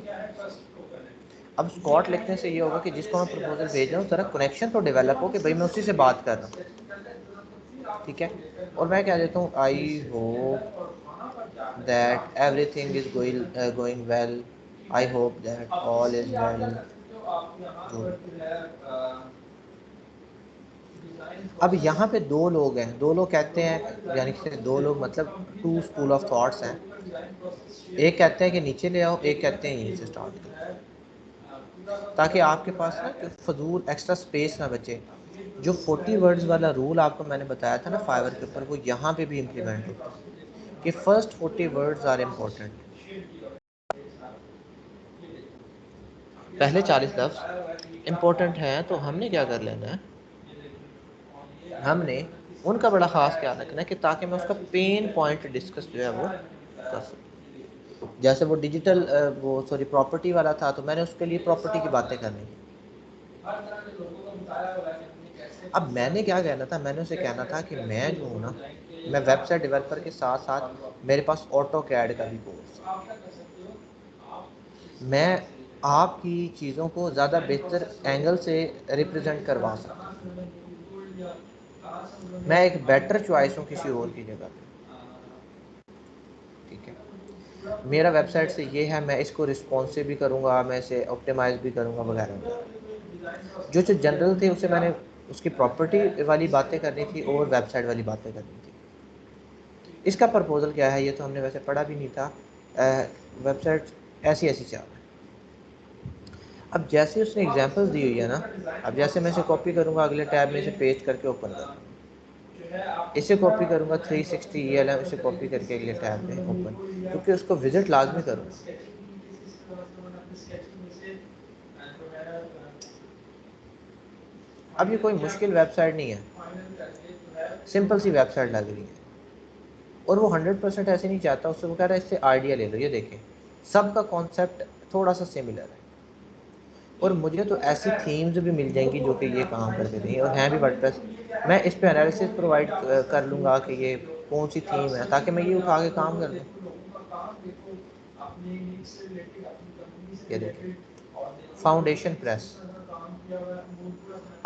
अब स्कॉट लिखने से ये होगा कि जिसको मैं प्रपोजल भेज रहा हूँ ज़रा कनेक्शन तो डेवलप हो कि भाई मैं उसी से बात कर रहा हूँ, ठीक है। और मैं क्या देता हूँ, आई hope that everything is going well, I hope that all is well. अब यहाँ पे दो लोग हैं, दो लोग कहते हैं, यानी कि दो लोग मतलब टू स्कूल ऑफ थॉट्स हैं। एक कहते हैं कि नीचे ले आओ, एक कहते हैं यहीं से स्टार्ट करो, ताकि आपके पास ना कि फजूल एक्स्ट्रा स्पेस ना बचे। जो 40 वर्ड्स वाला रूल आपको मैंने बताया था ना फाइवर के ऊपर, वो यहाँ पे भी इम्प्लीमेंट होता है कि फर्स्ट 40 वर्ड्स आर इम्पोर्टेंट। पहले 40 लफ्ज़ इम्पोर्टेंट हैं, तो हमने क्या कर लेना है, हमने उनका बड़ा ख़ास ख्याल रखना है कि ताकि मैं उसका पेन पॉइंट डिस्कस जो है वो कर सकूँ। जैसे वो डिजिटल वो सॉरी प्रॉपर्टी वाला था, तो मैंने उसके लिए प्रॉपर्टी की बातें करनी थी। अब मैंने क्या कहना था, मैंने उसे कहना था कि मैं जो हूँ ना, मैं वेबसाइट डेवलपर के साथ साथ मेरे पास ऑटो कैड का भी कोर्स है। मैं आपकी चीज़ों को ज़्यादा बेहतर एंगल से रिप्रेजेंट करवा सकता हूँ। मैं एक बेटर चॉइस हूँ किसी और की जगह पे, ठीक है। मेरा वेबसाइट से ये है, मैं इसको रिस्पॉन्सिव भी करूँगा, मैं इसे ऑप्टिमाइज़ भी करूँगा वगैरह। जो जनरल थे उसे मैंने उसकी प्रॉपर्टी वाली बातें करनी थी और वेबसाइट वाली बातें करनी थी। इसका प्रपोजल क्या है, ये तो हमने वैसे पढ़ा भी नहीं था। वेबसाइट ऐसी ऐसी चाह रहा है। अब जैसे उसने एग्जांपल्स दी हुई है ना, अब जैसे मैं इसे कॉपी करूँगा, अगले टैब में इसे पेस्ट करके ओपन करूँगा, इसे कॉपी करूँगा 360 ELM, इसे कॉपी करके अगले टैब में ओपन, क्योंकि उसको विजिट लाजमी करूँगा। अब ये कोई मुश्किल वेबसाइट नहीं है, सिंपल सी वेबसाइट लग रही है, और वो 100% ऐसे नहीं चाहता, उससे वो कह रहा है इससे आइडिया ले लो। ये देखें, सबका कॉन्सेप्ट थोड़ा सा सिमिलर है, और मुझे तो ऐसी थीम्स भी मिल जाएंगी जो कि ये काम करके देंगी और हैं भी वर्डप्रेस। मैं इस पे एनालिसिस प्रोवाइड कर लूँगा कि ये कौन सी थीम है, ताकि मैं ये उठा के काम कर दूँ। ये देखिए, फाउंडेशन प्रेस।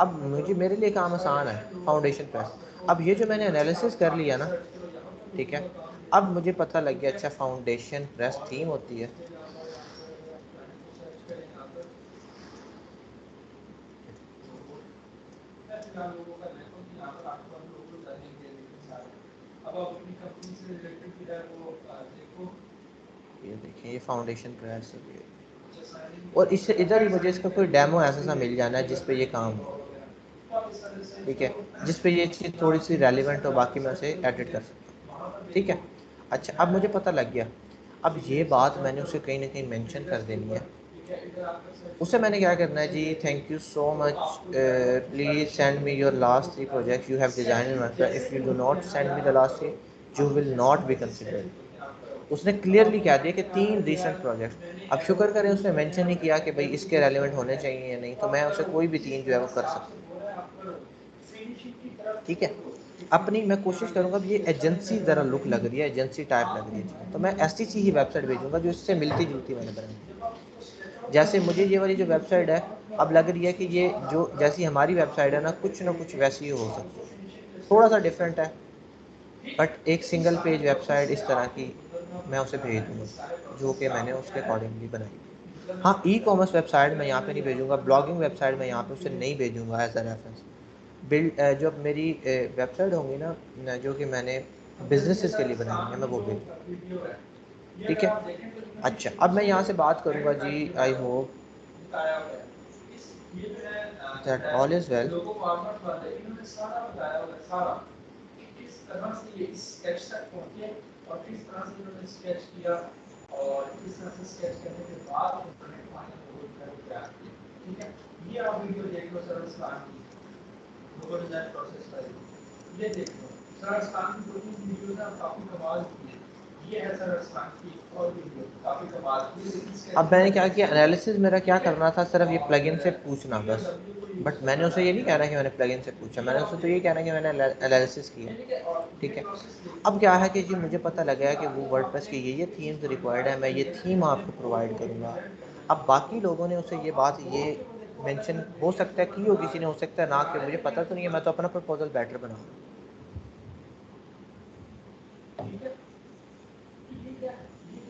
अब मुझे, मेरे लिए काम आसान है, फाउंडेशन प्रेस। अब ये जो मैंने एनालिसिस कर लिया ना, ठीक है, अब मुझे पता लग गया, अच्छा फाउंडेशन प्रेस थीम होती है। ये देखिए, ये फाउंडेशन प्रेस है, और इससे इधर ही मुझे इसका कोई डेमो ऐसा सा मिल जाना है जिस पे ये काम हो, ठीक है, जिस पे ये चीज़ थोड़ी सी रेलिवेंट हो, बाकी मैं उसे एडिट कर सकता हूँ, ठीक है। अच्छा, अब मुझे पता लग गया। अब ये बात मैंने उसे कहीं ना कहीं मेंशन कर देनी है। उसे मैंने क्या करना है जी, thank you so much, please send me your last 3 projects you have design in workflow, if you do not send me the last 3 you will not be considered. उसने क्लियरली कह दिया कि 3 रिसेंट प्रोजेक्ट। अब शुक्र करें उसने mention नहीं किया कि भाई इसके रेलिवेंट होने चाहिए या नहीं, तो मैं उसे कोई भी 3 जो है वो कर सकता हूँ, ठीक है। अपनी मैं कोशिश करूँगा, ये एजेंसी ज़रा लुक लग रही है, एजेंसी टाइप लग रही है, तो मैं ऐसी सी ही वेबसाइट भेजूँगा जो इससे मिलती जुलती मैंने बनाई। जैसे मुझे ये वाली जो वेबसाइट है, अब लग रही है कि ये जो जैसी हमारी वेबसाइट है ना कुछ वैसी ही हो सकती है, थोड़ा सा डिफरेंट है, बट एक सिंगल पेज वेबसाइट इस तरह की मैं उसे भेज दूँगा जो कि मैंने उसके अकॉर्डिंगली बनाई है। हाँ, ई कॉमर्स वेबसाइट मैं यहाँ पे नहीं भेजूँगा, ब्लॉगिंग वेबसाइट मैं यहाँ पे उसे नहीं भेजूँगा एज अ रेफरेंस। बिल्ड जो मेरी वेबसाइट होंगी ना जो कि मैंने बिजनेसेस के लिए बनाई है मैं वो बिल्ड, ठीक है। अच्छा अब मैं यहाँ से बात करूँगा जी, I hope that all is well. अब मैंने क्या किया, एनालिसिस मेरा क्या करना था, सिर्फ ये प्लगइन से पूछना बस। बट मैंने उसे ये नहीं कहना कि मैंने प्लगइन से पूछा, मैंने उसे तो ये कहना कि मैंने एनालिसिस किया, ठीक है। अब क्या है कि जी मुझे पता लगा है कि वो वर्डप्रेस की ये थीम्स रिक्वायर्ड है, मैं ये थीम आपको प्रोवाइड करूँगा। अब बाकी लोगों ने उसे ये बात ये मेंशन हो सकता है की हो, किसी ने हो सकता है ना कि, मुझे पता तो नहीं है, मैं तो अपना प्रपोजल बेटर बनाऊँगा,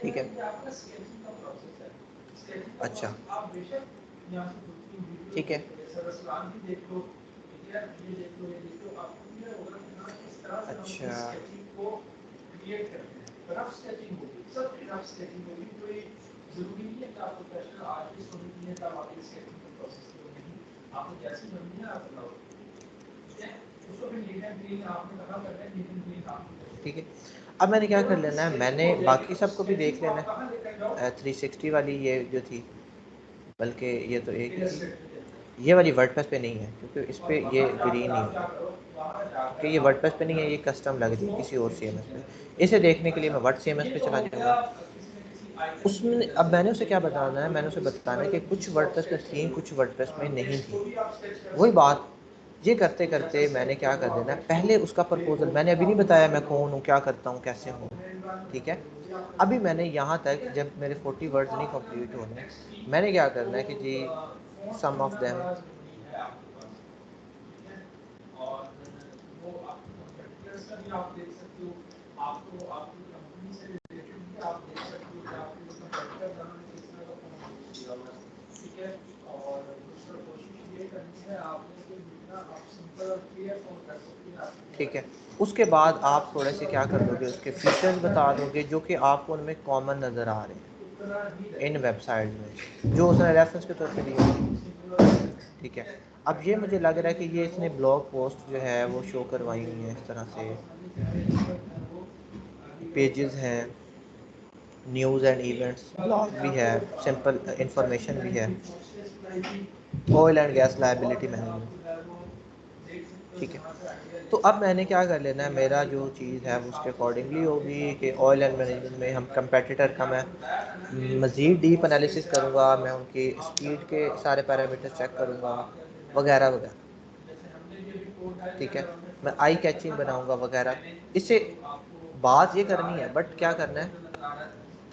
ठीक है। अच्छा ठीक है। अच्छा ठीक है। अब मैंने क्या कर लेना है, मैंने बाकी सबको भी देख लेना है, 360 वाली ये जो थी, बल्कि ये तो एक ही थी, ये वाली वर्डप्रेस पे नहीं है क्योंकि इस पे ये ग्रीन नहीं होगा, कि ये वर्डप्रेस पे नहीं है, ये कस्टम लग रही है किसी और सीएमएस पे। इसे देखने के लिए मैं वर्ड सीएमएस पे चला जाऊँगा। उसमें अब मैंने उसे क्या बताना है, मैंने उसे बताना है कि कुछ वर्डप्रेस में थी, कुछ वर्डप्रेस में नहीं थी। वही बात, ये करते करते मैंने क्या कर देना है, पहले उसका प्रपोजल, मैंने अभी नहीं बताया मैं कौन हूँ, क्या करता हूँ, कैसे हूँ, ठीक है। अभी मैंने यहाँ तक जब मेरे 40 वर्ड्स नहीं कंप्लीट होने, मैंने क्या करना है कि जी सम ऑफ देम, ठीक है। उसके बाद आप थोड़े से क्या कर दोगे, उसके फीचर्स बता दोगे जो कि आपको उनमें कॉमन नज़र आ रहे हैं इन वेबसाइट में, जो उसने रेफरेंस के तौर पे दिए, ठीक है। अब ये मुझे लग रहा है कि ये इसने ब्लॉग पोस्ट जो है वो शो करवाई हुई है इस तरह से, पेजेस हैं, न्यूज़ एंड इवेंट्स, ब्लॉग भी है, सिंपल इंफॉर्मेशन भी है, oil and gas liability management, ठीक है। तो अब मैंने क्या कर लेना है, मेरा जो चीज़ है वो उसके अकॉर्डिंगली होगी कि ऑयल एंड मैनेजमेंट में हम कंपेटिटर का मैं मज़ीद डीप एनालिसिस करूँगा, मैं उनकी स्पीड के सारे पैरामीटर चेक करूँगा वगैरह वगैरह, ठीक है। मैं आई कैचिंग बनाऊँगा वगैरह। इससे बात ये करनी है, बट क्या करना है,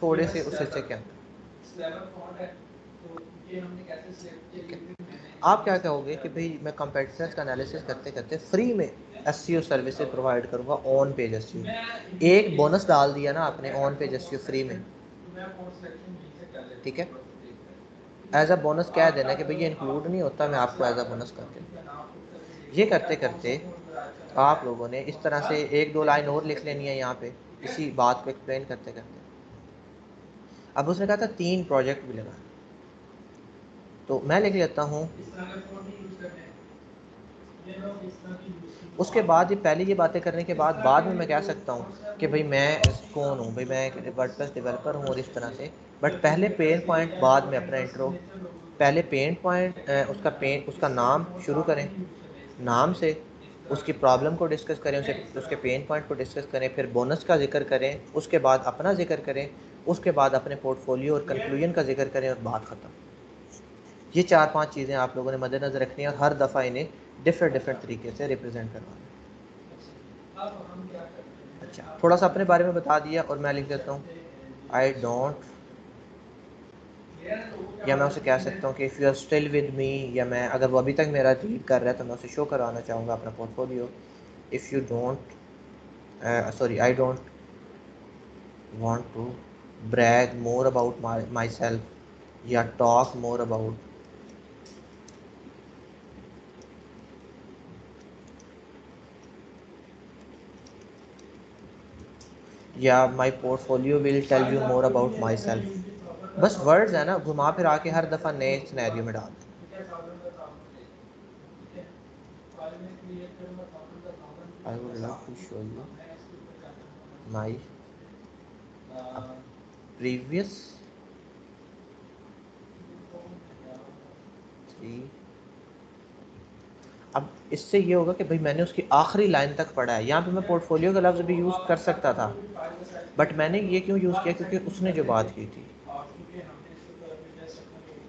थोड़े से उस हिस्से के अंदर, ठीक है। आप क्या कहोगे कि भाई मैं कंपेटिटर्स का एनालिसिस करते करते फ्री में एसईओ सर्विसेज प्रोवाइड करूँगा, ऑन पेज एसईओ, एक बोनस डाल दिया ना आपने, ऑन पेज एसईओ फ्री में, ठीक है। एज अ बोनस कह देना कि भाई ये इंक्लूड नहीं होता, मैं आपको एज अ बोनस कर देता। ये करते करते आप लोगों ने इस तरह से एक दो लाइन और लिख लेनी है यहाँ पे, इसी बात को एक्सप्लेन करते करते। अब उसने कहा था 3 प्रोजेक्ट भी लगाना, तो मैं लिख लेता हूँ। उसके बाद ये पहले ये बातें करने के बाद में मैं कह सकता हूँ कि भाई मैं कौन हूँ, भाई मैं एक वर्डप्रेस डेवलपर हूँ और इस तरह से। बट पहले पेन पॉइंट, बाद में अपना इंट्रो। पहले पेन पॉइंट, उसका नाम शुरू करें, नाम से उसकी प्रॉब्लम को डिस्कस करें, उसके पेन पॉइंट को डिस्कस करें, फिर बोनस का जिक्र करें, उसके बाद अपना जिक्र करें, उसके बाद अपने पोर्टफोलियो और कंक्लूजन का जिक्र करें और बात ख़त्म। ये 4-5 चीज़ें आप लोगों ने मद्देनज़र रखनी है और हर दफ़ा इन्हें डिफरेंट तरीके से रिप्रेजेंट करवाना है। अच्छा, थोड़ा सा अपने बारे में बता दिया और मैं लिख देता हूँ आई डोंट, या मैं उसे कह सकता हूँ कि if you are still with me, या मैं अगर वो अभी तक मेरा रीड कर रहा है तो मैं उसे शो करवाना चाहूँगा अपना portfolio. If you don't, sorry, I don't want to brag more about myself या talk more about या my portfolio will tell you more about myself. बस वर्ड्स है ना, घुमा फिर आके हर दफ़ा नए सिनेरियो में डाल दें। I would love to show you my previous 3। अब इससे ये होगा कि भाई मैंने उसकी आखिरी लाइन तक पढ़ा है। यहाँ पे मैं पोर्टफोलियो का लफ्ज़ भी यूज़ कर सकता था, बट मैंने ये क्यों यूज़ किया, क्योंकि उसने जो बात की थी।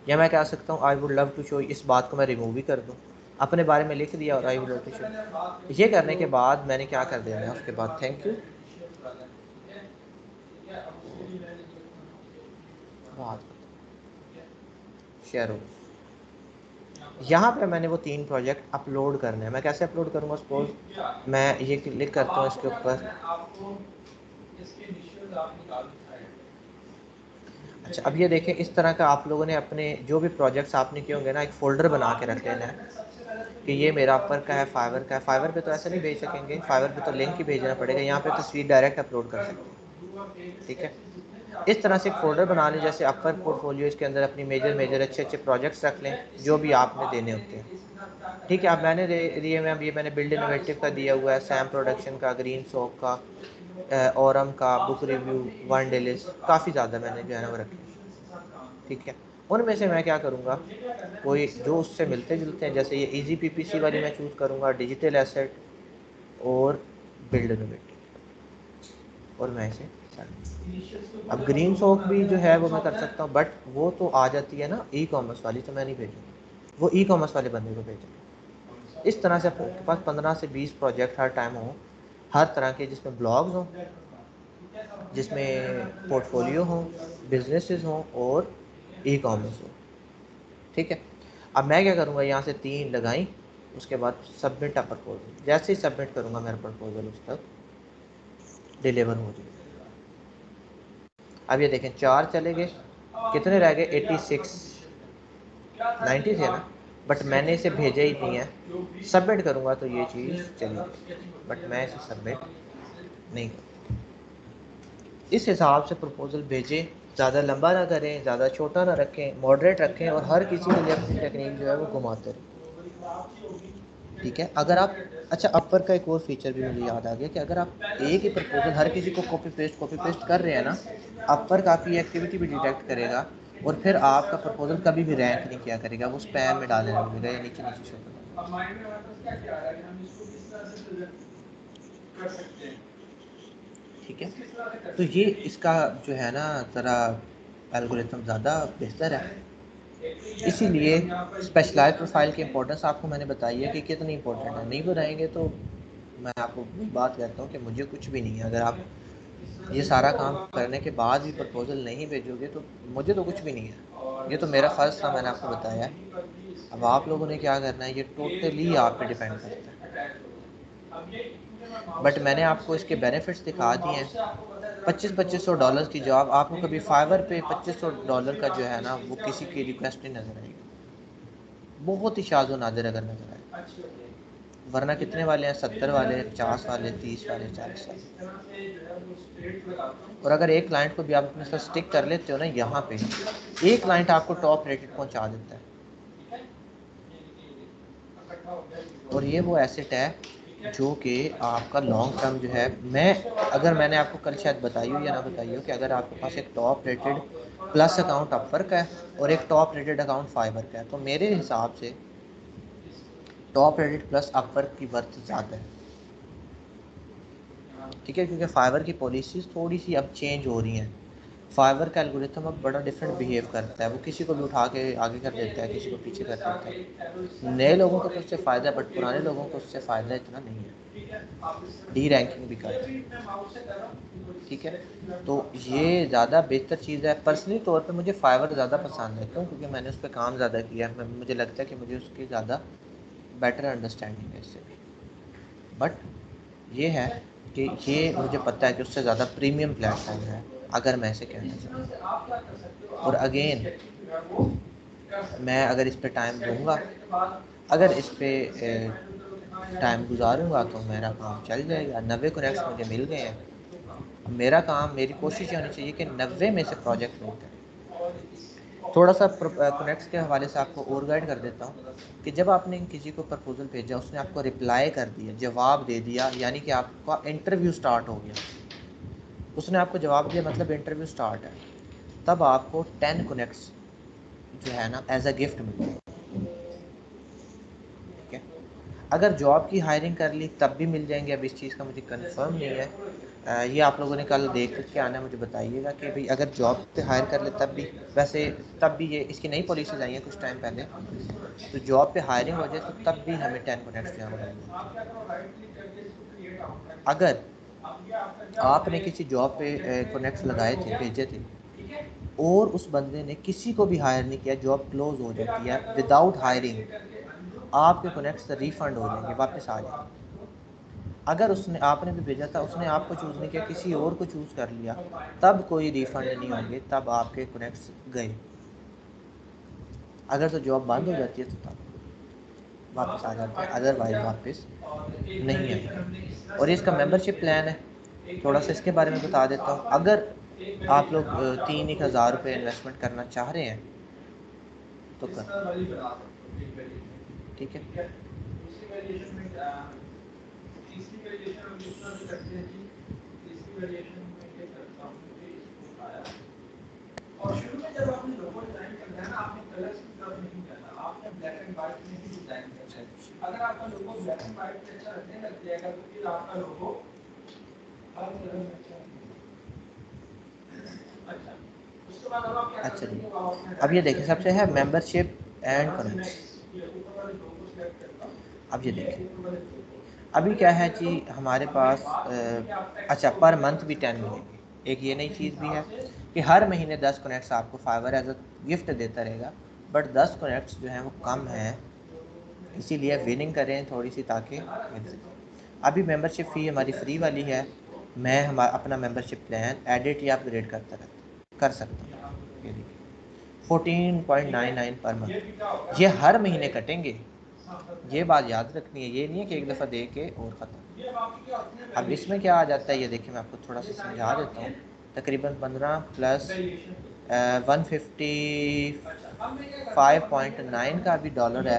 या मैं कह सकता हूँ I would love to show, इस बात को मैं रिमूव भी कर दूँ, अपने बारे में लिख दिया और I would love to show. ये करने के बाद मैंने क्या कर देना है उसके बाद, थैंक यू शेयर हो। यहाँ पे मैंने वो 3 प्रोजेक्ट अपलोड करने हैं। मैं कैसे अपलोड करूँगा, सपोज मैं ये क्लिक करता हूँ इसके ऊपर। अच्छा, अब ये देखें, इस तरह का आप लोगों ने अपने जो भी प्रोजेक्ट्स आपने किए होंगे ना, एक फ़ोल्डर बना के रख लेना है कि ये मेरा अपर का है, फाइवर का है। फाइवर पे तो ऐसे नहीं भेज सकेंगे, फाइवर पे तो लिंक ही भेजना पड़ेगा। यहाँ पे तस्वीर डायरेक्ट अपलोड कर सकते हैं, ठीक है। इस तरह से एक फ़ोल्डर बना लें, जैसे अपर पोर्टफोलियो, इसके अंदर अपनी मेजर अच्छे अच्छे प्रोजेक्ट्स रख लें जो भी आपने देने होते हैं, ठीक है। अब मैंने दिए में, अब ये मैंने बिल्ड इनोवेटिव का दिया हुआ है, सैम प्रोडक्शन का, ग्रीन सॉक का, औरम का, book review, one day list, काफ़ी ज़्यादा मैंने जो है ना वो रखे, ठीक है। उनमें से मैं क्या करूँगा, कोई जो उससे मिलते जुलते हैं, जैसे ये इजी पीपीसी वाली मैं चूज़ करूँगा, डिजिटल एसेट और बिल्ड इनोवेटिव, और मैं इसे अब ग्रीन सॉक भी जो है वो मैं कर सकता हूँ, बट वो तो आ जाती है ना ई कॉमर्स वाली, तो मैं नहीं भेजूँगा, वो ई कॉमर्स वाले बंदे को भेजूँगा। इस तरह से आपके पास 15 से 20 प्रोजेक्ट हर टाइम हो, हर तरह के, जिसमें ब्लॉग्स हों, जिसमें पोर्टफोलियो हों, बिजनेसेस हों और ई कॉमर्स हो, ठीक है। अब मैं क्या करूँगा, यहाँ से 3 लगाई, उसके बाद सबमिट अ प्रपोजल। जैसे ही सबमिट करूँगा मेरा प्रपोजल उस तक डिलीवर हो जाएगा। अब ये देखें 4 चले गए, कितने रह गए, 86, 90 थे ना, बट मैंने इसे भेजा ही नहीं है। सबमिट करूँगा तो ये चीज़ चली गई, बट मैं इसे सबमिट नहीं करूँगा। इस हिसाब से प्रपोजल भेजें, ज़्यादा लंबा ना करें, ज़्यादा छोटा ना रखें, मॉडरेट रखें, और हर किसी के लिए अपनी टेक्निक जो है वो घुमाते रहें, ठीक है। अगर आप, अच्छा, अपर का एक और फीचर भी मुझे याद आ गया कि अगर आप एक ही प्रपोजल हर किसी को कॉपी पेस्ट कर रहे हैं ना, अपर काफ़ी एक्टिविटी भी डिटेक्ट करेगा, और फिर आपका प्रपोजल कभी भी रैंक नहीं किया करेगा, वो स्पैम में डालने लगेगा या नीचे नीचे शो करेगा, ठीक है। तो ये इसका जो है ना ज़रा एल्गोरिथम ज़्यादा बेहतर है। इसीलिए स्पेशलाइज्ड प्रोफाइल की इंपॉर्टेंस आपको मैंने बताई है कि कितनी इंपॉर्टेंट है। नहीं बताएंगे तो मैं आपको बात कहता हूँ कि मुझे कुछ भी नहीं है। अगर आप ये सारा काम करने के बाद भी प्रपोजल नहीं भेजोगे तो मुझे तो कुछ भी नहीं है। ये तो मेरा फ़र्ज़ था, मैंने आपको बताया। अब आप लोगों ने क्या करना है, ये टोटली आप पे डिपेंड करता है। बट मैंने आपको इसके बेनिफिट्स दिखा दिए हैं। $2500 की जॉब, आपको कभी फाइवर पे $2500 का जो है ना वो किसी की रिक्वेस्ट नहीं नज़र आएगी, बहुत ही शाज़ व नादिर अगर नज़र आए। वरना कितने वाले हैं, 70 वाले, 50 वाले, 30 वाले, 40 वाले। और अगर एक क्लाइंट को भी आप अपने साथ स्टिक कर लेते हो ना, यहाँ पे एक क्लाइंट आपको टॉप रेटेड पहुँचा देता है, और ये वो एसेट है जो कि आपका लॉन्ग टर्म जो है, अगर मैंने आपको कल शायद बताई हो या ना बताई हो कि अगर आपके पास एक टॉप रेटेड प्लस अकाउंट अपर का है और एक टॉप रेटेड अकाउंट फाइबर का है, तो मेरे हिसाब से टॉप रेटेड प्लस अपर की वर्थ ज़्यादा है, ठीक है। क्योंकि फाइबर की पॉलिसीज़ थोड़ी सी अब चेंज हो रही हैं। फाइबर का एल्गोरिथम अब बड़ा डिफरेंट बिहेव करता है, वो किसी को भी उठा के आगे कर देता है, किसी को पीछे कर देता है। नए लोगों को तो उससे फ़ायदा है, बट पुराने लोगों को उससे फ़ायदा इतना नहीं है, डी रैंकिंग भी करता है, ठीक है। तो ये ज़्यादा बेहतर चीज़ है। पर्सनली तौर पे मुझे फाइवर ज़्यादा पसंद है, क्यों, क्योंकि मैंने उस पर काम ज़्यादा किया है। मुझे लगता है कि मुझे उसकी ज़्यादा बेटर अंडरस्टैंडिंग है इससे भी। बट ये है कि ये मुझे पता है कि उससे ज़्यादा प्रीमियम प्लेटफॉर्म है, अगर मैं इसे कहना चाहूँ। और अगेन, मैं अगर इस पे टाइम दूंगा, अगर इस पे टाइम गुजारूंगा तो मेरा काम चल जाएगा। 90 कनेक्ट्स मुझे मिल गए हैं, मेरा काम, मेरी कोशिश ये होनी चाहिए कि 90 में से प्रोजेक्ट विन करें। थोड़ा सा कनेक्ट्स के हवाले से आपको और गाइड कर देता हूँ कि जब आपने किसी को प्रपोजल भेजा, उसने आपको रिप्लाई कर दिया, जवाब दे दिया, यानी कि आपका इंटरव्यू स्टार्ट हो गया, उसने आपको जवाब दिया मतलब इंटरव्यू स्टार्ट है, तब आपको 10 कनेक्ट्स जो है ना एज अ गिफ्ट मिलते हैं। ठीक है, अगर जॉब की हायरिंग कर ली तब भी मिल जाएंगे, अब इस चीज़ का मुझे कंफर्म नहीं है, ये आप लोगों ने कल देख के आना, मुझे बताइएगा कि भाई अगर जॉब पे हायर कर ले तब भी, वैसे तब भी ये इसकी नई पॉलिसीज आई हैं कुछ टाइम पहले, तो जॉब पे हायरिंग हो जाए तो तब भी हमें 10 कनेक्ट्स जो है अगर आपने किसी जॉब पे कनेक्ट्स लगाए थे, भेजे थे, और उस बंदे ने किसी को भी हायर नहीं किया, जॉब क्लोज हो जाती है विदाउट हायरिंग, आपके कनेक्ट्स रिफंड हो जाएंगे, वापस आ जाएंगे। अगर उसने, आपने भी भेजा था, उसने आपको चूज़ नहीं किया, किसी और को चूज़ कर लिया, तब कोई रिफंड नहीं होंगे, तब आपके कनेक्ट्स गए। अगर तो जॉब बंद हो जाती है तो तब वापस आ जाता है, अदरवाइज वापस नहीं आएगा। और इसका मेंबरशिप प्लान है, थोड़ा सा इसके बारे में बता देता हूँ। अगर आप लोग 3,000 रुपये इन्वेस्टमेंट करना चाह रहे हैं तो कर, ठीक है। और शुरू में जब आपने लोगो डिजाइन करना है ना, आपने कलर्स की तरफ नहीं जाना, आपने ब्लैक एंड व्हाइट में ही डिजाइन करना है। अगर आपका लोगो ब्लैक एंड व्हाइट में अच्छा लगने लग जाएगा तो फिर आपका लोगो हर कलर में अच्छा लगेगा। अच्छा, उसके बाद अब आप क्या करेंगे? अब ये देखिए, सबसे है मेंबरशिप एंड कनेक्ट्स। अब ये देखिए, अभी क्या है जी हमारे पास अच्छा पर मंथ भी 10 मिलेंगे। एक ये नई चीज़ भी है कि हर महीने 10 कनेक्ट्स आपको फाइवर एज अ गिफ्ट देता रहेगा, बट 10 कनेक्ट्स जो हैं वो कम हैं, इसीलिए विनिंग करें थोड़ी सी ताकि मिल सके। अभी मेंबरशिप फ़ी हमारी फ्री वाली है, मैं अपना मेंबरशिप प्लान एडिट या अपग्रेड करता रहता कर सकता हूँ। ये देखिए 14.99 पर मंथ, ये हर महीने कटेंगे, ये बात याद रखनी है, ये नहीं है कि एक दफ़ा दे के और ख़त्म। अब इसमें क्या आ जाता है ये देखिए, मैं आपको थोड़ा सा समझा देता हूँ। तकरीबन 15 प्लस 155.9 का भी डॉलर है,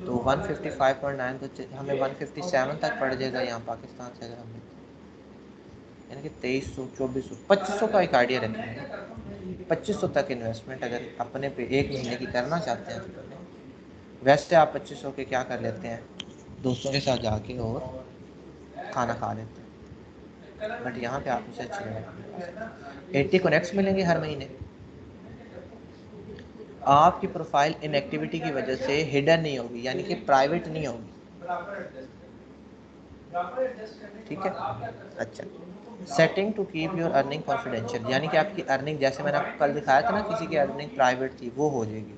तो 155.9 तो हमें 157 तक पड़ जाएगा यहाँ पाकिस्तान से, अगर हम लेते हैं, यानी कि 2300, 2400, 2500 का एक आइडिया रखेंगे। 2500 तक इन्वेस्टमेंट अगर अपने पे एक महीने की करना चाहते हैं तो कर लें। वैसे आप 2500 के क्या कर लेते हैं, दोस्तों के साथ जाके और खाना खा लेते हैं, बट यहाँ पे आप उसे अच्छी जगह 80 कनेक्ट्स मिलेंगे हर महीने। आपकी प्रोफाइल इनएक्टिविटी की वजह से हिडन नहीं होगी, यानी कि प्राइवेट नहीं होगी, ठीक है। अच्छा, setting to keep your earning confidential, यानी कि आपकी अर्निंग, जैसे मैंने आपको कल दिखाया था ना, किसी की अर्निंग प्राइवेट थी, वो हो जाएगी।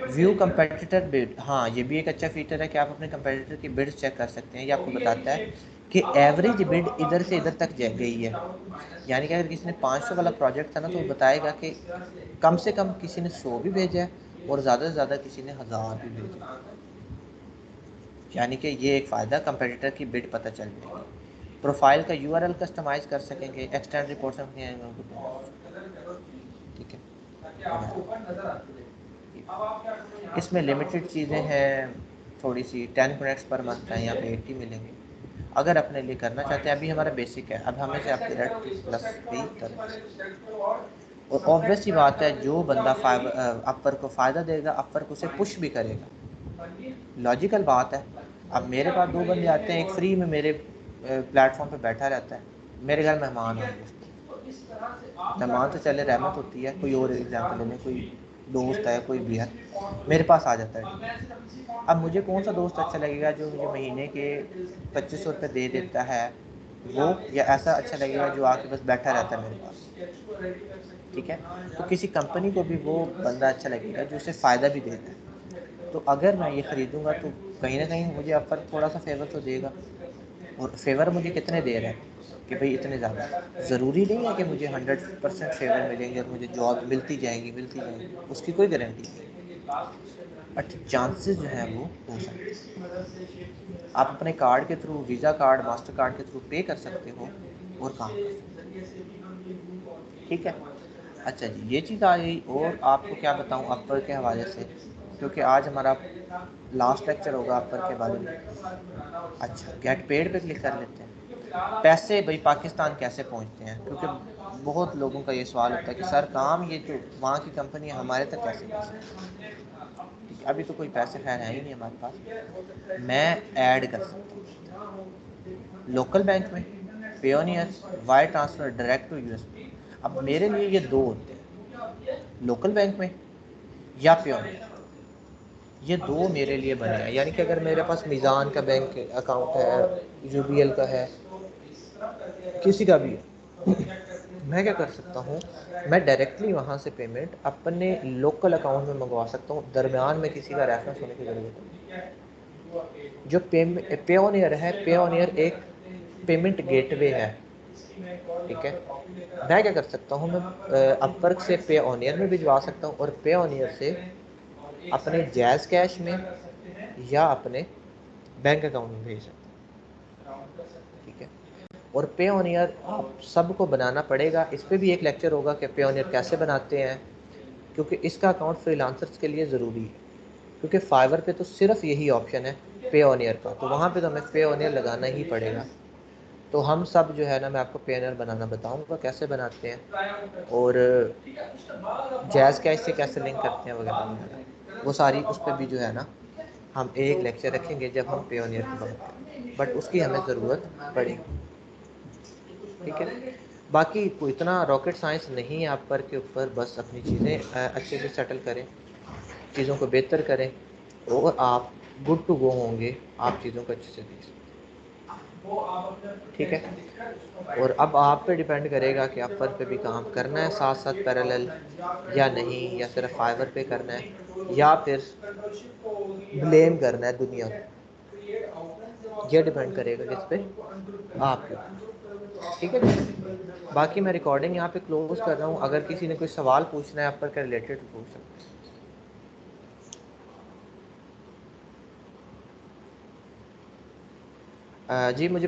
व्यू कंपेटिटर बिड, हाँ ये भी एक अच्छा फीचर है कि आप अपने कंपेटिटर की बिड्स चेक कर सकते हैं। ये आपको बताता है कि एवरेज बिड इधर से इधर तक गई है, यानी कि अगर किसी ने 500 वाला प्रोजेक्ट था ना, तो वो बताएगा कि कम से कम किसी ने 100 भी भेजा है और ज़्यादा से ज़्यादा किसी ने 1000 भी भेजा है, यानी कि ये एक फ़ायदा, कंपेटिटर की बिड पता चल जाएगी। प्रोफाइल का यूआरएल कस्टमाइज कर सकेंगे, एक्सटेंड रिपोर्ट्स अपनी, ठीक है। इसमें लिमिटेड चीज़ें हैं थोड़ी सी, 10 मिनट्स पर मंथ है, यहाँ पे 80 मिलेंगे। अगर अपने लिए करना चाहते हैं, अभी हमारा बेसिक है, अब हमें से आपके रेट प्लस भी करें। और ऑब्वियस ही बात है, जो बंदा अपर को फ़ायदा देगा, अपर को उसे पुश भी करेगा, लॉजिकल बात है। अब मेरे पास 2 बंदे आते हैं, एक फ्री में मेरे प्लेटफॉर्म पे बैठा रहता है, मेरे घर मेहमान होंगे, मेहमान तो चले रहमत होती है, कोई और एग्जांपल ले लें, कोई दोस्त है, कोई भी है, मेरे पास आ जाता है। अब मुझे कौन सा दोस्त अच्छा लगेगा जो मुझे महीने के 2500 रुपये दे देता है वो, या ऐसा अच्छा लगेगा जो आके बस बैठा रहता है मेरे पास, ठीक है। तो किसी कंपनी को भी वो बंदा अच्छा लगेगा जो उसे फ़ायदा भी देता है। तो अगर मैं ये ख़रीदूँगा तो कहीं ना कहीं मुझे अपर थोड़ा सा फेवर तो देगा, और फेवर मुझे कितने दे रहा है कि भाई इतने ज़्यादा, ज़रूरी नहीं है कि मुझे 100% फेवर मिलेंगे और मुझे जॉब मिलती जाएगी, उसकी कोई गारंटी नहीं। अच्छा चांसेस जो है वो हो सकते हैं। आप अपने कार्ड के through, visa card, master card के थ्रू पे कर सकते हो और काम कर सकते हो। ठीक है, अच्छा जी ये चीज़ आ गई। और आपको क्या बताऊं अपर के हवाले से, क्योंकि आज हमारा लास्ट लेक्चर होगा अपर के बारे में। अच्छा गेट पेड पे क्लिक कर लेते हैं। पैसे भाई पाकिस्तान कैसे पहुंचते हैं, क्योंकि बहुत लोगों का ये सवाल होता है कि सर काम ये जो वहाँ की कंपनी है हमारे तक कैसे पहुँचे। ठीक है, अभी तो कोई पैसे खैर है ही नहीं हमारे पास। मैं ऐड कर सकता हूँ लोकल बैंक में, Payoneer, wire transfer, direct to USB. अब मेरे लिए ये दो होते हैं, लोकल बैंक में या पेयोनियर, ये दो मेरे लिए बने हैं। यानी कि अगर मेरे पास मीज़ान का बैंक अकाउंट है, यूबीएल का है, किसी का भी है, मैं क्या कर सकता हूँ, मैं डायरेक्टली वहाँ से पेमेंट अपने लोकल अकाउंट में मंगवा सकता हूँ, दरमियान में किसी का रेफरेंस होने की ज़रूरत नहीं। जो पेयोनियर है, पेयोनियर एक पेमेंट गेटवे है। ठीक है, मैं क्या कर सकता हूँ, मैं अपवर्क से पेयोनियर में भिजवा सकता हूँ और पेयोनियर से अपने जैज़ कैश में या अपने बैंक अकाउंट में भेज सकता हूँ। ठीक है, और पेयोनियर आप सबको बनाना पड़ेगा। इस पर भी एक लेक्चर होगा कि पेयोनियर कैसे बनाते हैं, क्योंकि इसका अकाउंट फ्रीलांसर्स के लिए ज़रूरी है। क्योंकि फाइवर पे तो सिर्फ यही ऑप्शन है पेयोनियर का, तो वहाँ पे तो हमें पेयोनियर लगाना ही पड़ेगा। तो हम सब जो है ना, मैं आपको पेयोनियर बनाना बताऊँगा कैसे बनाते हैं, और जैज़ कैश से कैसे लिंक करते हैं वगैरह वगैरह, वो सारी उस पर भी जो है ना हम एक लेक्चर रखेंगे जब हम पेयोनियर की बात करें, बट उसकी हमें ज़रूरत पड़ेगी। ठीक है, बाकी कोई इतना रॉकेट साइंस नहीं है आप पर के ऊपर, बस अपनी चीज़ें अच्छे से सेटल करें, चीज़ों को बेहतर करें और आप गुड टू गो होंगे, आप चीज़ों को अच्छे से देख सकते हैं। ठीक है, और अब आप पे डिपेंड करेगा कि आप पर पे भी काम करना है साथ साथ पैरेलल या नहीं, या सिर्फ फाइवर पे करना है या फिर ब्लेम करना है दुनिया को। ये डिपेंड करेगा किस पे, आपके ऊपर। ठीक है जी, बाकी मैं रिकॉर्डिंग यहाँ पे क्लोज कर रहा हूँ। अगर किसी ने कोई सवाल पूछना है आप पर के रिलेटेड तो पूछ सकते हैं। जी मुझे